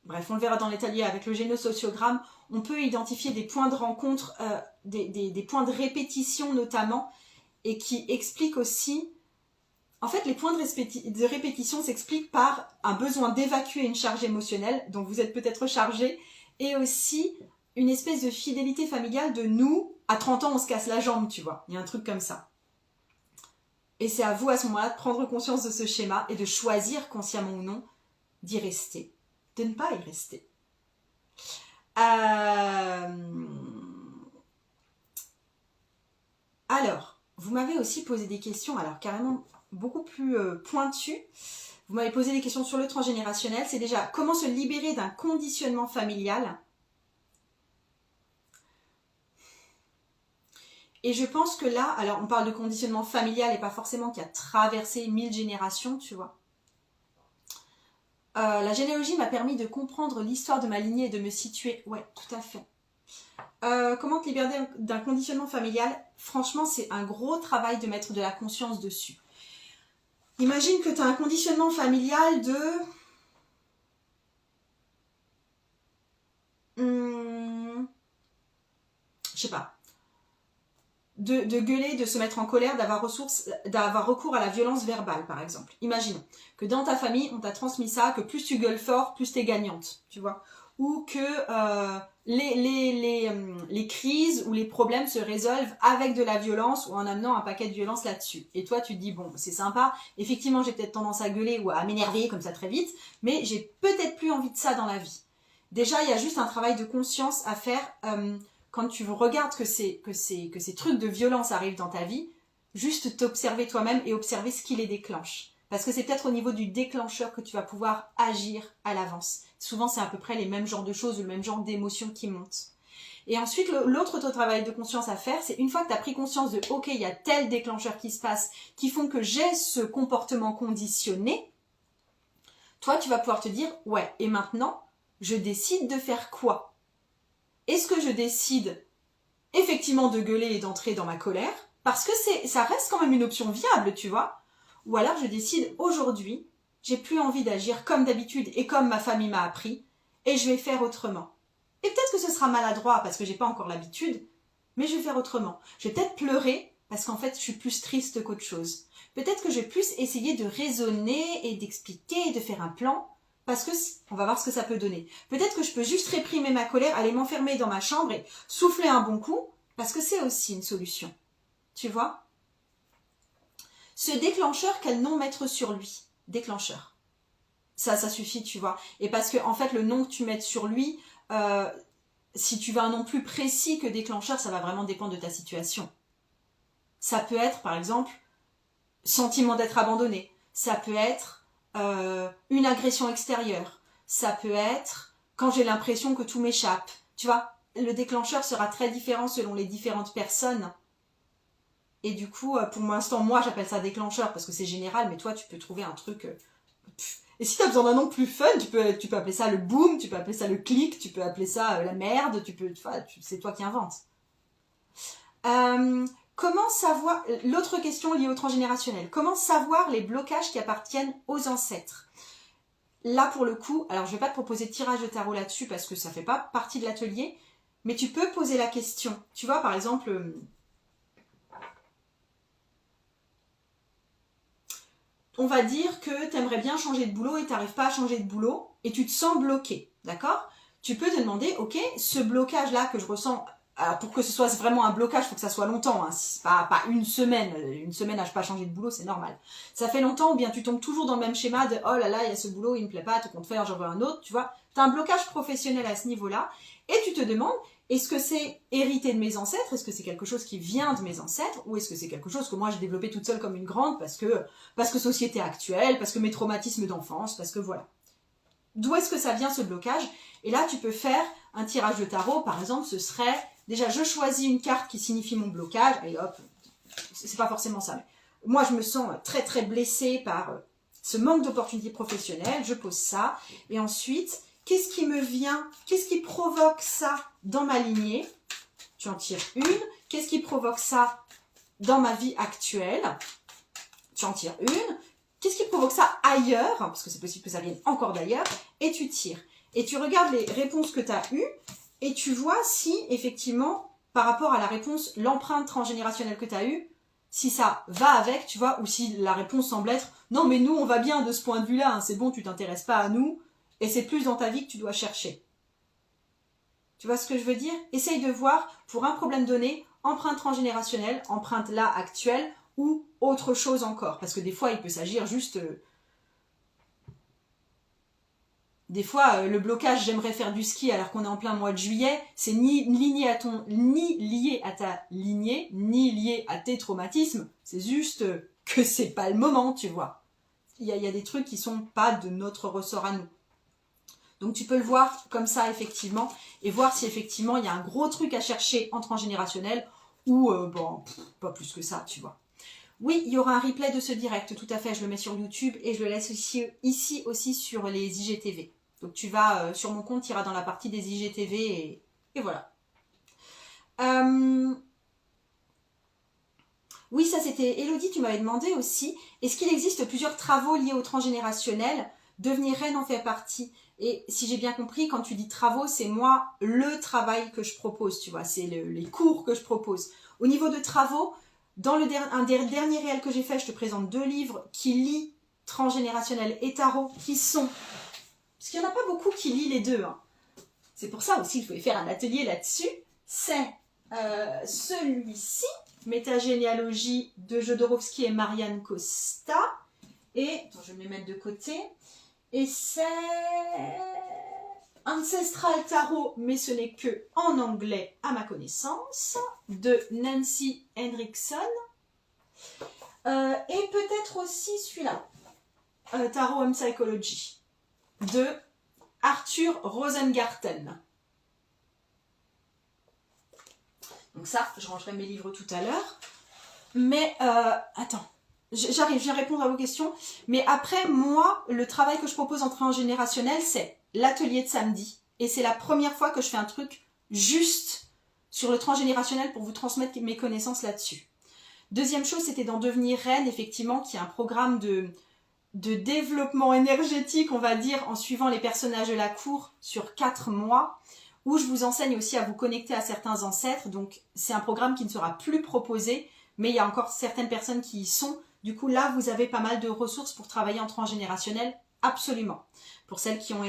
bref, on le verra dans l'atelier avec le génosociogramme, on peut identifier des points de rencontre, des points de répétition notamment, et qui expliquent aussi... En fait, les points de répétition s'expliquent par un besoin d'évacuer une charge émotionnelle, donc vous êtes peut-être chargé, et aussi une espèce de fidélité familiale de nous, à 30 ans on se casse la jambe, tu vois, il y a un truc comme ça. Et c'est à vous à ce moment-là de prendre conscience de ce schéma et de choisir consciemment ou non d'y rester, de ne pas y rester. Alors, vous m'avez aussi posé des questions, alors carrément beaucoup plus pointues. Vous m'avez posé des questions sur le transgénérationnel. C'est déjà comment se libérer d'un conditionnement familial. Et je pense que là, alors on parle de conditionnement familial et pas forcément qui a traversé 1000 générations, tu vois. La généalogie m'a permis de comprendre l'histoire de ma lignée et de me situer. Ouais, tout à fait. Comment te libérer d'un conditionnement familial? Franchement, c'est un gros travail de mettre de la conscience dessus. Imagine que tu as un conditionnement familial de... je sais pas. De gueuler, de se mettre en colère, d'avoir recours à la violence verbale, par exemple. Imagine que dans ta famille, on t'a transmis ça, que plus tu gueules fort, plus t'es gagnante, tu vois. Ou que les crises ou les problèmes se résolvent avec de la violence ou en amenant un paquet de violence là-dessus. Et toi, tu te dis, bon, c'est sympa, effectivement, j'ai peut-être tendance à gueuler ou à m'énerver comme ça très vite, mais j'ai peut-être plus envie de ça dans la vie. Déjà, il y a juste un travail de conscience à faire quand tu regardes que ces trucs de violence arrivent dans ta vie, juste t'observer toi-même et observer ce qui les déclenche. Parce que c'est peut-être au niveau du déclencheur que tu vas pouvoir agir à l'avance. Souvent, c'est à peu près les mêmes genres de choses, le même genre d'émotions qui montent. Et ensuite, l'autre travail de conscience à faire, c'est une fois que tu as pris conscience de « Ok, il y a tel déclencheur qui se passe, qui font que j'ai ce comportement conditionné », toi, tu vas pouvoir te dire « Ouais, et maintenant, je décide de faire quoi ? Est-ce que je décide effectivement de gueuler et d'entrer dans ma colère ? Parce que ça reste quand même une option viable, tu vois ? Ou alors je décide aujourd'hui, j'ai plus envie d'agir comme d'habitude et comme ma famille m'a appris, et je vais faire autrement. Et peut-être que ce sera maladroit parce que j'ai pas encore l'habitude, mais je vais faire autrement. Je vais peut-être pleurer parce qu'en fait je suis plus triste qu'autre chose. Peut-être que je vais plus essayer de raisonner et d'expliquer et de faire un plan, parce que on va voir ce que ça peut donner. Peut-être que je peux juste réprimer ma colère, aller m'enfermer dans ma chambre et souffler un bon coup, parce que c'est aussi une solution. Tu vois ? Ce déclencheur, quel nom mettre sur lui ? Déclencheur. Ça suffit, tu vois. Et parce que, en fait, le nom que tu mets sur lui, si tu veux un nom plus précis que déclencheur, ça va vraiment dépendre de ta situation. Ça peut être, par exemple, sentiment d'être abandonné. Ça peut être une agression extérieure. Ça peut être quand j'ai l'impression que tout m'échappe. Tu vois, le déclencheur sera très différent selon les différentes personnes. Et du coup, pour l'instant, moi, j'appelle ça déclencheur parce que c'est général, mais toi, tu peux trouver un truc... Et si tu as besoin d'un nom plus fun, tu peux appeler ça le boom, tu peux appeler ça le clic, tu peux appeler ça la merde, c'est toi qui inventes. Comment savoir... L'autre question liée au transgénérationnel. Comment savoir les blocages qui appartiennent aux ancêtres ? là pour le coup, alors je vais pas te proposer de tirage de tarot là-dessus parce que ça fait pas partie de l'atelier, mais tu peux poser la question. Tu vois, par exemple, on va dire que tu aimerais bien changer de boulot et tu n'arrives pas à changer de boulot et tu te sens bloqué, d'accord? Tu peux te demander, ok, ce blocage-là que je ressens, alors pour que ce soit vraiment un blocage, il faut que ça soit longtemps, hein, c'est pas une semaine à pas changer de boulot, c'est normal. Ça fait longtemps ou bien tu tombes toujours dans le même schéma de, oh là là, il y a ce boulot, il me plaît pas, tout compte faire, j'en veux un autre, tu vois. Tu as un blocage professionnel à ce niveau-là et tu te demandes, est-ce que c'est hérité de mes ancêtres? Est-ce que c'est quelque chose qui vient de mes ancêtres? Ou est-ce que c'est quelque chose que moi j'ai développé toute seule comme une grande parce que société actuelle, parce que mes traumatismes d'enfance, parce que voilà. D'où est-ce que ça vient ce blocage? Et là, tu peux faire un tirage de tarot. Par exemple, ce serait, déjà, je choisis une carte qui signifie mon blocage. Et hop, c'est pas forcément ça. Mais moi, je me sens très, très blessée par ce manque d'opportunités professionnelles. Je pose ça. Et ensuite, qu'est-ce qui me vient? Qu'est-ce qui provoque ça dans ma lignée? Tu en tires une. Qu'est-ce qui provoque ça dans ma vie actuelle? Tu en tires une. Qu'est-ce qui provoque ça ailleurs? Parce que c'est possible que ça vienne encore d'ailleurs. Et tu tires. Et tu regardes les réponses que tu as eues et tu vois si, effectivement, par rapport à la réponse, l'empreinte transgénérationnelle que tu as eue, si ça va avec, tu vois, ou si la réponse semble être « Non, mais nous, on va bien de ce point de vue-là, hein, c'est bon, tu t'intéresses pas à nous, et c'est plus dans ta vie que tu dois chercher. » Tu vois ce que je veux dire? Essaye de voir, pour un problème donné, empreinte transgénérationnelle, empreinte là, actuelle, ou autre chose encore. Parce que des fois, il peut s'agir juste... Des fois, le blocage, j'aimerais faire du ski alors qu'on est en plein mois de juillet, c'est ni lié à ta lignée, ni lié à tes traumatismes. C'est juste que c'est pas le moment, tu vois. Il y a des trucs qui sont pas de notre ressort à nous. Donc tu peux le voir comme ça, effectivement, et voir si effectivement il y a un gros truc à chercher en transgénérationnel ou, pas plus que ça, tu vois. Oui, il y aura un replay de ce direct, tout à fait, je le mets sur YouTube et je le laisse ici aussi sur les IGTV. Donc tu vas sur mon compte, tu iras dans la partie des IGTV et voilà. Oui, ça c'était Elodie, tu m'avais demandé aussi, est-ce qu'il existe plusieurs travaux liés au transgénérationnel? Devenir reine en fait partie. Et si j'ai bien compris, quand tu dis travaux, c'est moi le travail que je propose, tu vois, c'est les cours que je propose. Au niveau de travaux, dans un des derniers réels que j'ai fait, je te présente 2 livres qui lient transgénérationnel et tarot, qui sont... Parce qu'il n'y en a pas beaucoup qui lient les deux. Hein. C'est pour ça aussi qu'il faut faire un atelier là-dessus. C'est celui-ci, Métagénéalogie de Jodorowsky et Marianne Costa. Et, attends, je vais me les mettre de côté. Et c'est Ancestral Tarot, mais ce n'est que en anglais à ma connaissance, de Nancy Hendrickson. Et peut-être aussi celui-là, Tarot and Psychology, de Arthur Rosengarten. Donc ça, je rangerai mes livres tout à l'heure. Mais, attends, j'arrive, je viens répondre à vos questions. Mais après, moi, le travail que je propose en transgénérationnel, c'est l'atelier de samedi. Et c'est la première fois que je fais un truc juste sur le transgénérationnel pour vous transmettre mes connaissances là-dessus. Deuxième chose, c'était dans Devenir Reine, effectivement, qui est un programme de développement énergétique, on va dire, en suivant les personnages de la cour sur 4 mois, où je vous enseigne aussi à vous connecter à certains ancêtres. Donc, c'est un programme qui ne sera plus proposé, mais il y a encore certaines personnes qui y sont. Du coup, là, vous avez pas mal de ressources pour travailler en transgénérationnel, absolument, pour celles qui y ont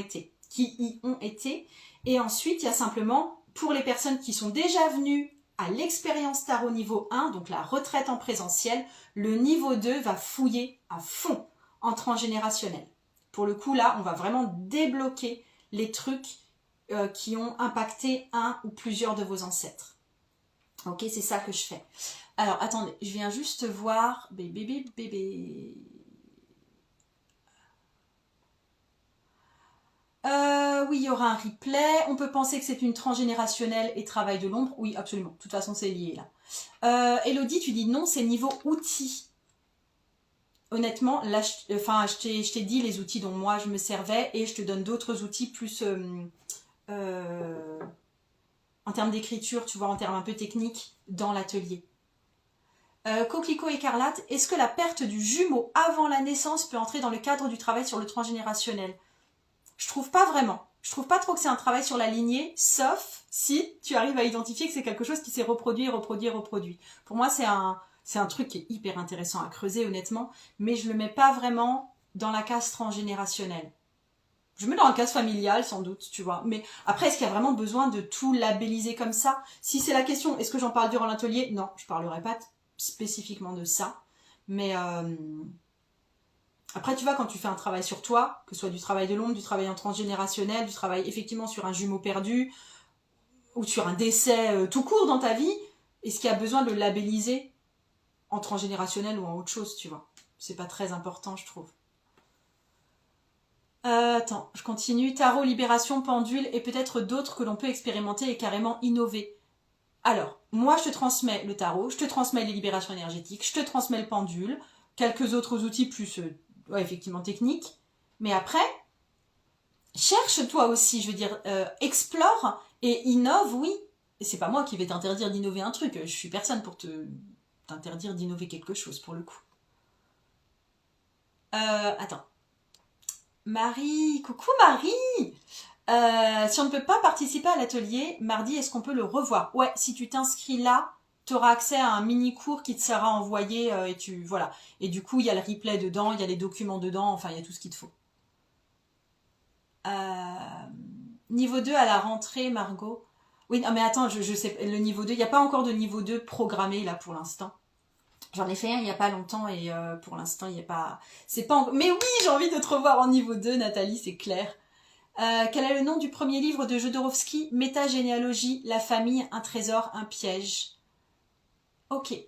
été. Et ensuite, il y a simplement, pour les personnes qui sont déjà venues à l'expérience tarot niveau 1, donc la retraite en présentiel, le niveau 2 va fouiller à fond en transgénérationnel. Pour le coup, là, on va vraiment débloquer les trucs qui ont impacté un ou plusieurs de vos ancêtres. Ok, c'est ça que je fais. Alors, attendez, je viens juste voir... Bébé. Oui, il y aura un replay. On peut penser que c'est une transgénérationnelle et travail de l'ombre. Oui, absolument. De toute façon, c'est lié, là. Elodie, tu dis non, c'est niveau outils. Honnêtement, là, je t'ai dit les outils dont moi je me servais et je te donne d'autres outils plus en termes d'écriture, tu vois, en termes un peu techniques dans l'atelier. Coquelicot écarlate, est-ce que la perte du jumeau avant la naissance peut entrer dans le cadre du travail sur le transgénérationnel? Je trouve pas vraiment. Je trouve pas trop que c'est un travail sur la lignée, sauf si tu arrives à identifier que c'est quelque chose qui s'est reproduit, reproduit, reproduit. Pour moi, c'est un truc qui est hyper intéressant à creuser, honnêtement, mais je le mets pas vraiment dans la case transgénérationnelle. Je le mets dans la case familiale, sans doute, tu vois. Mais après, est-ce qu'il y a vraiment besoin de tout labelliser comme ça? Si c'est la question, est-ce que j'en parle durant l'atelier? Non, je parlerai pas spécifiquement de ça. Mais après, tu vois, quand tu fais un travail sur toi, que ce soit du travail de l'ombre, du travail en transgénérationnel, du travail effectivement sur un jumeau perdu, ou sur un décès tout court dans ta vie, est-ce qu'il y a besoin de le labelliser en transgénérationnel ou en autre chose, tu vois? C'est pas très important, je trouve. Attends, je continue. Tarot, libération, pendule et peut-être d'autres que l'on peut expérimenter et carrément innover. Alors, moi je te transmets le tarot, je te transmets les libérations énergétiques, je te transmets le pendule, quelques autres outils plus effectivement techniques. Mais après, cherche toi aussi, je veux dire, explore et innove, oui. Et c'est pas moi qui vais t'interdire d'innover un truc, je suis personne pour t'interdire d'innover quelque chose pour le coup. Attends. Marie, coucou Marie. Si on ne peut pas participer à l'atelier, mardi, est-ce qu'on peut le revoir? Ouais, si tu t'inscris là, tu auras accès à un mini-cours qui te sera envoyé voilà. Et du coup, il y a le replay dedans, il y a les documents dedans, enfin, il y a tout ce qu'il te faut. Niveau 2 à la rentrée, Margot. Oui, non, mais attends, je sais, le niveau 2, il n'y a pas encore de niveau 2 programmé là pour l'instant. J'en ai fait un il n'y a pas longtemps et pour l'instant, il n'y a pas... C'est pas encore... Mais oui, j'ai envie de te revoir en niveau 2, Nathalie, c'est clair. Quel est le nom du premier livre de Jodorowsky? Métagénéalogie, la famille, un trésor, un piège. Ok. Et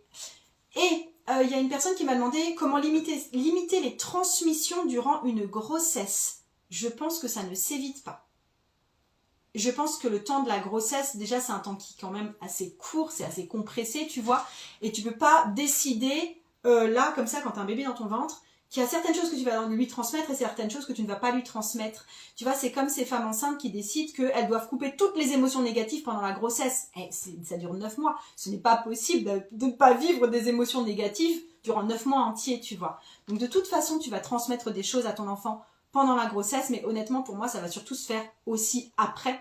il y a une personne qui m'a demandé comment limiter les transmissions durant une grossesse. Je pense que ça ne s'évite pas. Je pense que le temps de la grossesse, déjà, c'est un temps qui est quand même assez court, c'est assez compressé, tu vois. Et tu peux pas décider, là, comme ça, quand tu as un bébé dans ton ventre, qu'il y a certaines choses que tu vas lui transmettre et certaines choses que tu ne vas pas lui transmettre. Tu vois, c'est comme ces femmes enceintes qui décident qu'elles doivent couper toutes les émotions négatives pendant la grossesse. Ça dure 9 mois. Ce n'est pas possible de ne pas vivre des émotions négatives durant 9 mois entiers, tu vois. Donc, de toute façon, tu vas transmettre des choses à ton enfant pendant la grossesse, mais honnêtement, pour moi, ça va surtout se faire aussi après,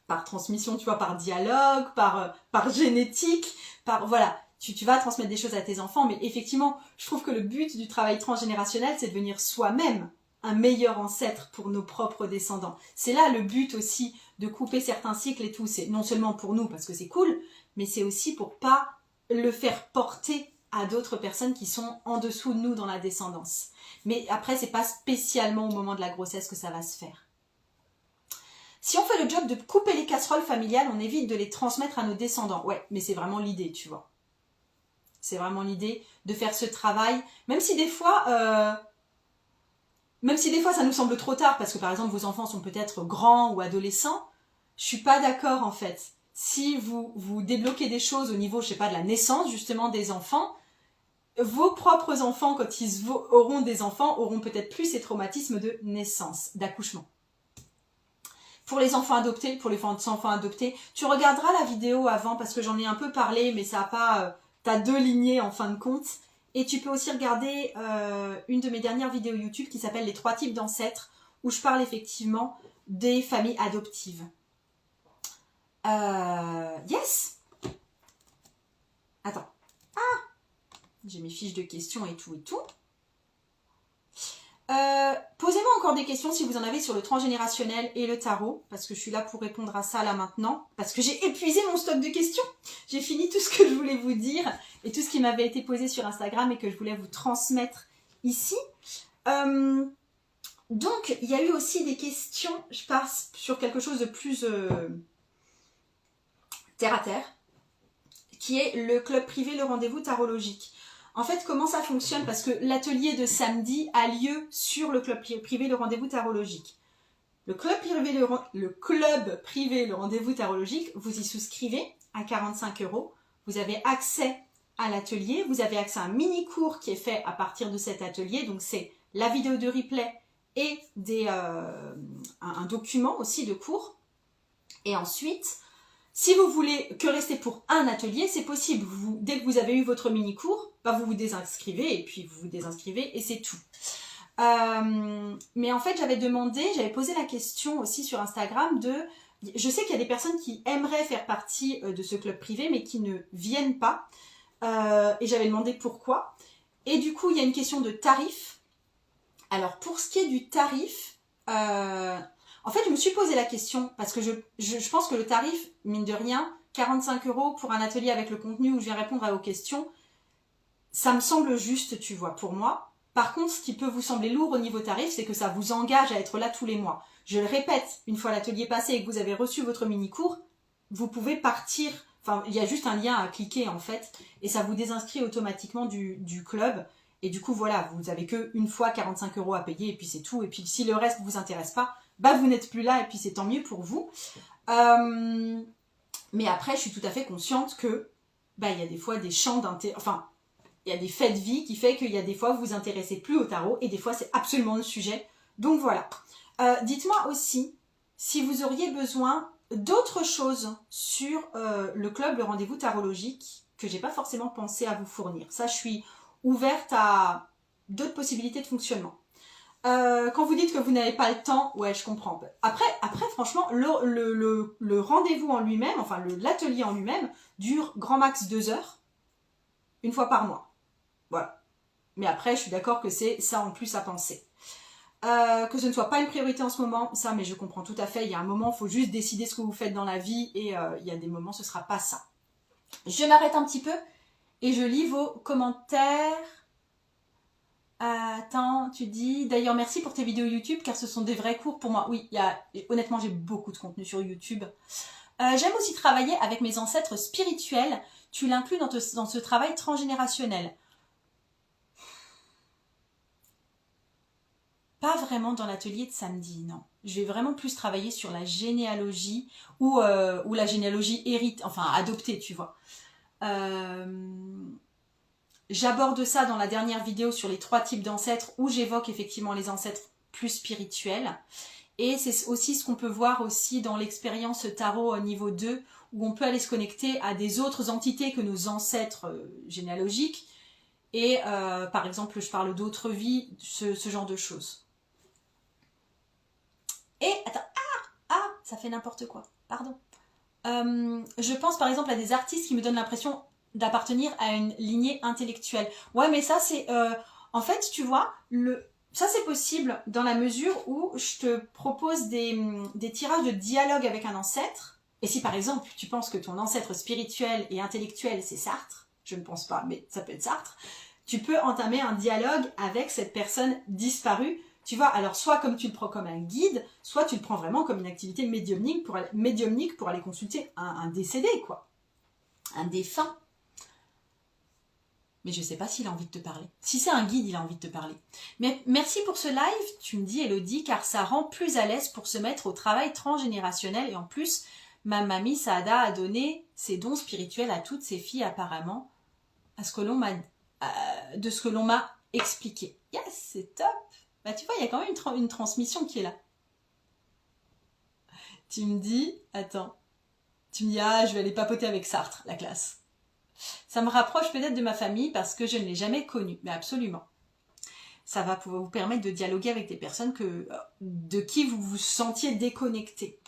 par transmission, tu vois, par dialogue, par génétique, voilà. Tu vas transmettre des choses à tes enfants, mais effectivement, je trouve que le but du travail transgénérationnel, c'est de devenir soi-même un meilleur ancêtre pour nos propres descendants. C'est là le but aussi de couper certains cycles et tout. C'est non seulement pour nous, parce que c'est cool, mais c'est aussi pour pas le faire porter à d'autres personnes qui sont en dessous de nous dans la descendance. Mais après, c'est pas spécialement au moment de la grossesse que ça va se faire. Si on fait le job de couper les casseroles familiales, on évite de les transmettre à nos descendants. Ouais, mais c'est vraiment l'idée, tu vois. C'est vraiment l'idée de faire ce travail, même si des fois ça nous semble trop tard, parce que par exemple vos enfants sont peut-être grands ou adolescents, je suis pas d'accord en fait. Si vous débloquez des choses au niveau, je sais pas, de la naissance justement des enfants, vos propres enfants, quand ils auront des enfants, auront peut-être plus ces traumatismes de naissance, d'accouchement. Pour les enfants adoptés, tu regarderas la vidéo avant parce que j'en ai un peu parlé, mais ça n'a pas... t'as 2 lignées en fin de compte. Et tu peux aussi regarder une de mes dernières vidéos YouTube qui s'appelle Les 3 types d'ancêtres, où je parle effectivement des familles adoptives. Yes. Attends. Ah, j'ai mes fiches de questions et tout et tout. Posez-moi encore des questions si vous en avez sur le transgénérationnel et le tarot, parce que je suis là pour répondre à ça là maintenant, parce que j'ai épuisé mon stock de questions. J'ai fini tout ce que je voulais vous dire et tout ce qui m'avait été posé sur Instagram et que je voulais vous transmettre ici. Donc, il y a eu aussi des questions, je passe sur quelque chose de plus terre à terre, qui est le club privé, le rendez-vous tarologique. En fait, comment ça fonctionne? Parce que l'atelier de samedi a lieu sur le club privé, le rendez-vous tarologique. Le club privé, le rendez-vous tarologique, vous y souscrivez à 45 €. Vous avez accès à l'atelier. Vous avez accès à un mini-cours qui est fait à partir de cet atelier. Donc, c'est la vidéo de replay et un document aussi de cours. Et ensuite... si vous voulez que rester pour un atelier, c'est possible. Dès que vous avez eu votre mini-cours, vous vous désinscrivez et puis vous vous désinscrivez et c'est tout. Mais en fait, j'avais posé la question aussi sur Instagram je sais qu'il y a des personnes qui aimeraient faire partie de ce club privé, mais qui ne viennent pas. Et j'avais demandé pourquoi. Et du coup, il y a une question de tarif. Alors, pour ce qui est du tarif, en fait, je me suis posé la question, parce que je pense que le tarif, mine de rien, 45 € pour un atelier avec le contenu où je viens répondre à vos questions, ça me semble juste, tu vois, pour moi. Par contre, ce qui peut vous sembler lourd au niveau tarif, c'est que ça vous engage à être là tous les mois. Je le répète, une fois l'atelier passé et que vous avez reçu votre mini-cours, vous pouvez partir, enfin, il y a juste un lien à cliquer en fait, et ça vous désinscrit automatiquement du club. Et du coup, voilà, vous avez que une fois 45 € à payer, et puis c'est tout. Et puis si le reste ne vous intéresse pas, bah vous n'êtes plus là, et puis c'est tant mieux pour vous. Mais après, je suis tout à fait consciente que bah, il y a des fois des champs d'intérêt, enfin, il y a des faits de vie qui fait qu'il y a des fois vous vous intéressez plus au tarot et des fois c'est absolument le sujet. Donc voilà. Dites-moi aussi si vous auriez besoin d'autres choses sur le club, le rendez-vous tarologique que j'ai pas forcément pensé à vous fournir. Ça, je suis ouverte à d'autres possibilités de fonctionnement. Quand vous dites que vous n'avez pas le temps, ouais, je comprends. Après franchement, le rendez-vous en lui-même, enfin l'atelier en lui-même, dure grand max 2 heures, une fois par mois. Voilà. Mais après, je suis d'accord que c'est ça en plus à penser. Que ce ne soit pas une priorité en ce moment, ça, mais je comprends tout à fait. Il y a un moment, il faut juste décider ce que vous faites dans la vie et il y a des moments, ce ne sera pas ça. Je m'arrête un petit peu et je lis vos commentaires. Attends, tu dis... D'ailleurs, merci pour tes vidéos YouTube car ce sont des vrais cours pour moi. Oui, honnêtement, j'ai beaucoup de contenu sur YouTube. J'aime aussi travailler avec mes ancêtres spirituels. Tu l'inclus dans ce travail transgénérationnel. Pas vraiment dans l'atelier de samedi, non. Je vais vraiment plus travailler sur la généalogie ou la généalogie adoptée, tu vois. J'aborde ça dans la dernière vidéo sur les 3 types d'ancêtres où j'évoque effectivement les ancêtres plus spirituels. Et c'est aussi ce qu'on peut voir aussi dans l'expérience tarot niveau 2 où on peut aller se connecter à des autres entités que nos ancêtres généalogiques. Et par exemple, je parle d'autres vies, ce genre de choses. Et, attends, ça fait n'importe quoi, pardon. Je pense par exemple à des artistes qui me donnent l'impression d'appartenir à une lignée intellectuelle. Ouais, mais ça c'est... en fait, tu vois, ça c'est possible dans la mesure où je te propose des tirages de dialogue avec un ancêtre. Et si par exemple, tu penses que ton ancêtre spirituel et intellectuel, c'est Sartre, je ne pense pas, mais ça peut être Sartre, tu peux entamer un dialogue avec cette personne disparue. Tu vois, alors soit comme tu le prends comme un guide, soit tu le prends vraiment comme une activité médiumnique pour aller consulter un décédé, quoi. Un défunt. Mais je ne sais pas s'il a envie de te parler. Si c'est un guide, il a envie de te parler. Mais merci pour ce live, tu me dis Elodie, car ça rend plus à l'aise pour se mettre au travail transgénérationnel. Et en plus, ma mamie Saada a donné ses dons spirituels à toutes ses filles apparemment, de ce que l'on m'a expliqué. Yes, c'est top. Bah tu vois, il y a quand même une transmission qui est là. Tu me dis, attends, tu me dis, je vais aller papoter avec Sartre, la classe. Ça me rapproche peut-être de ma famille parce que je ne l'ai jamais connue, mais absolument. Ça va pouvoir vous permettre de dialoguer avec des personnes de qui vous vous sentiez déconnecté.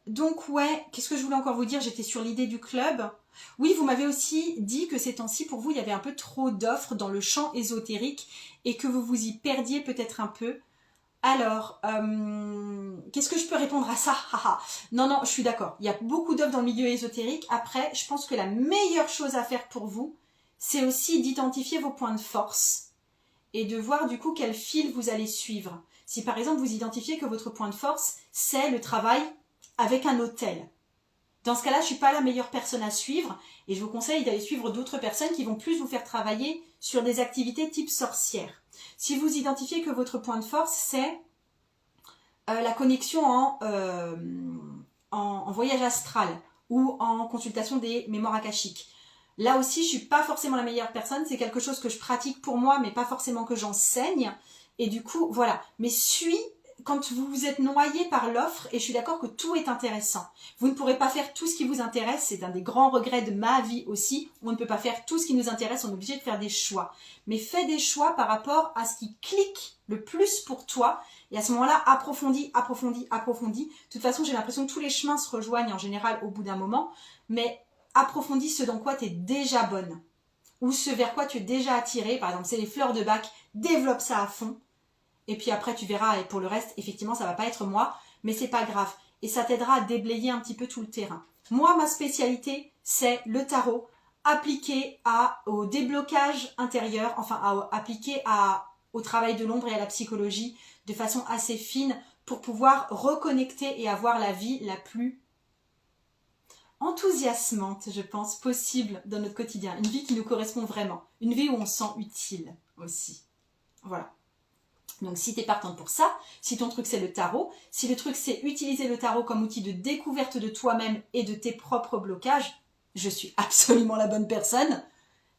Donc ouais, qu'est-ce que je voulais encore vous dire? J'étais sur l'idée du club. Oui, vous m'avez aussi dit que ces temps-ci, pour vous, il y avait un peu trop d'offres dans le champ ésotérique et que vous vous y perdiez peut-être un peu. Alors, qu'est-ce que je peux répondre à ça? Non, je suis d'accord. Il y a beaucoup d'offres dans le milieu ésotérique. Après, je pense que la meilleure chose à faire pour vous, c'est aussi d'identifier vos points de force et de voir du coup quel fil vous allez suivre. Si par exemple, vous identifiez que votre point de force, c'est le travail avec un hôtel. Dans ce cas-là, je ne suis pas la meilleure personne à suivre et je vous conseille d'aller suivre d'autres personnes qui vont plus vous faire travailler sur des activités type sorcière. Si vous identifiez que votre point de force, c'est la connexion en voyage astral ou en consultation des mémoires akashiques, là aussi, je ne suis pas forcément la meilleure personne. C'est quelque chose que je pratique pour moi, mais pas forcément que j'enseigne. Et du coup, voilà. Mais quand vous êtes noyé par l'offre, et je suis d'accord que tout est intéressant. Vous ne pourrez pas faire tout ce qui vous intéresse, c'est un des grands regrets de ma vie aussi. On ne peut pas faire tout ce qui nous intéresse, on est obligé de faire des choix. Mais fais des choix par rapport à ce qui clique le plus pour toi. Et à ce moment-là, approfondis, approfondis, approfondis. De toute façon, j'ai l'impression que tous les chemins se rejoignent en général au bout d'un moment. Mais approfondis ce dans quoi tu es déjà bonne. Ou ce vers quoi tu es déjà attiré. Par exemple, c'est les fleurs de bac. Développe ça à fond. Et puis après, tu verras, et pour le reste, effectivement, ça va pas être moi, mais c'est pas grave. Et ça t'aidera à déblayer un petit peu tout le terrain. Moi, ma spécialité, c'est le tarot appliqué au déblocage intérieur, enfin, appliqué au travail de l'ombre et à la psychologie de façon assez fine pour pouvoir reconnecter et avoir la vie la plus enthousiasmante, je pense, possible dans notre quotidien. Une vie qui nous correspond vraiment. Une vie où on se sent utile aussi. Voilà. Donc si tu es partante pour ça, si ton truc c'est le tarot, si le truc c'est utiliser le tarot comme outil de découverte de toi-même et de tes propres blocages, je suis absolument la bonne personne.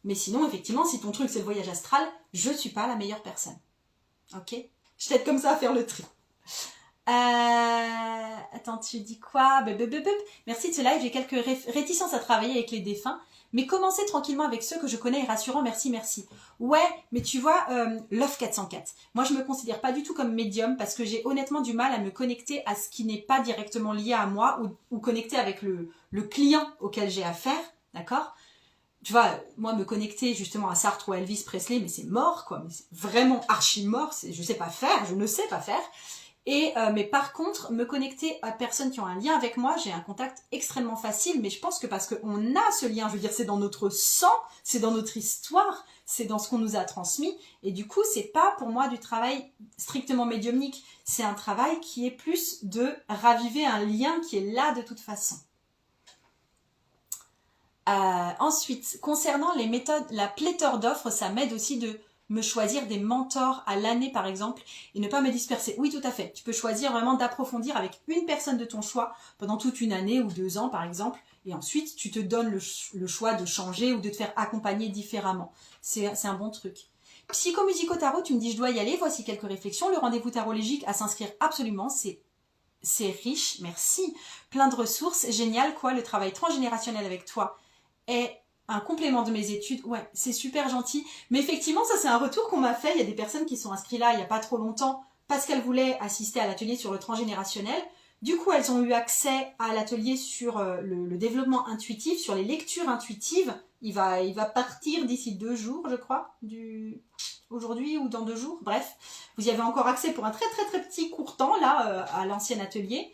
Mais sinon, effectivement, si ton truc c'est le voyage astral, je ne suis pas la meilleure personne. Ok? Je t'aide comme ça à faire le tri. Attends, tu dis quoi? Merci de ce live, j'ai quelques réticences à travailler avec les défunts. Mais commencez tranquillement avec ceux que je connais et rassurant, merci, merci. Ouais, mais tu vois, Love 404. Moi, je me considère pas du tout comme médium parce que j'ai honnêtement du mal à me connecter à ce qui n'est pas directement lié à moi ou connecter avec le client auquel j'ai affaire, d'accord? Tu vois, moi, me connecter justement à Sartre ou à Elvis Presley, mais c'est mort, quoi. Mais c'est vraiment archi mort, je sais pas faire, je ne sais pas faire. Mais par contre, me connecter à personnes qui ont un lien avec moi, j'ai un contact extrêmement facile, mais je pense que parce qu'on a ce lien, je veux dire, c'est dans notre sang, c'est dans notre histoire, c'est dans ce qu'on nous a transmis, et du coup, c'est pas pour moi du travail strictement médiumnique, c'est un travail qui est plus de raviver un lien qui est là de toute façon. Ensuite, concernant les méthodes, la pléthore d'offres, ça m'aide aussi de me choisir des mentors à l'année par exemple et ne pas me disperser. Oui, tout à fait. Tu peux choisir vraiment d'approfondir avec une personne de ton choix pendant toute une année ou 2 ans par exemple et ensuite tu te donnes le choix de changer ou de te faire accompagner différemment. C'est un bon truc. Psychomusico-tarot, tu me dis je dois y aller, voici quelques réflexions. Le rendez-vous tarologique à s'inscrire absolument, c'est riche, merci. Plein de ressources, génial quoi, le travail transgénérationnel avec toi est un complément de mes études, ouais, c'est super gentil. Mais effectivement, ça c'est un retour qu'on m'a fait. Il y a des personnes qui sont inscrites là il n'y a pas trop longtemps parce qu'elles voulaient assister à l'atelier sur le transgénérationnel. Du coup, elles ont eu accès à l'atelier sur le développement intuitif, sur les lectures intuitives. Il va partir d'ici 2 jours, je crois, aujourd'hui ou dans 2 jours. Bref, vous y avez encore accès pour un très très très petit court temps là à l'ancien atelier.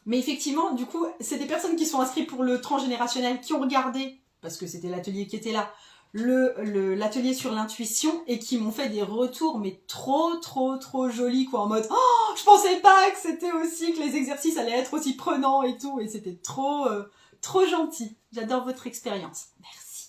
Mais effectivement, du coup, c'est des personnes qui sont inscrites pour le transgénérationnel, qui ont regardé, parce que c'était l'atelier qui était là, l'atelier sur l'intuition, et qui m'ont fait des retours, mais trop, trop, trop jolis, quoi, en mode « Oh, je pensais pas que c'était aussi, que les exercices allaient être aussi prenants et tout, et c'était trop, trop gentil. J'adore votre expérience. Merci.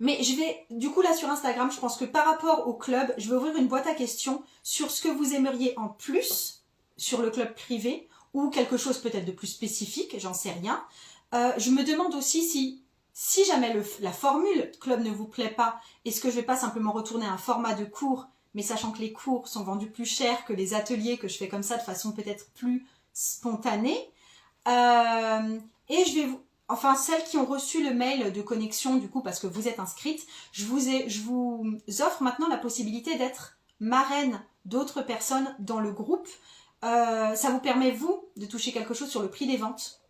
Mais je vais, du coup là sur Instagram, je pense que par rapport au club, je vais ouvrir une boîte à questions sur ce que vous aimeriez en plus sur le club privé ou quelque chose peut-être de plus spécifique, j'en sais rien. Je me demande aussi si jamais la formule club ne vous plaît pas, est-ce que je vais pas simplement retourner à un format de cours, mais sachant que les cours sont vendus plus cher que les ateliers que je fais comme ça de façon peut-être plus spontanée. Et je vais enfin celles qui ont reçu le mail de connexion du coup parce que vous êtes inscrites, je vous offre maintenant la possibilité d'être marraine d'autres personnes dans le groupe. Ça vous permet, vous, de toucher quelque chose sur le prix des ventes.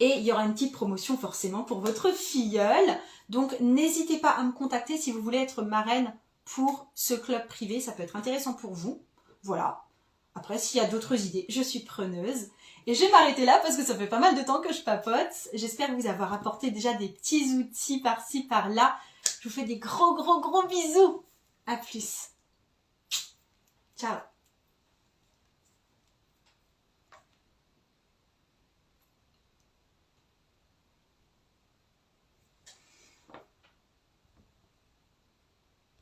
Et il y aura une petite promotion forcément pour votre filleule. Donc, n'hésitez pas à me contacter si vous voulez être marraine pour ce club privé. Ça peut être intéressant pour vous. Voilà. Après, s'il y a d'autres idées, je suis preneuse. Et je vais m'arrêter là parce que ça fait pas mal de temps que je papote. J'espère vous avoir apporté déjà des petits outils par-ci, par-là. Je vous fais des gros, gros, gros bisous. À plus. Ciao.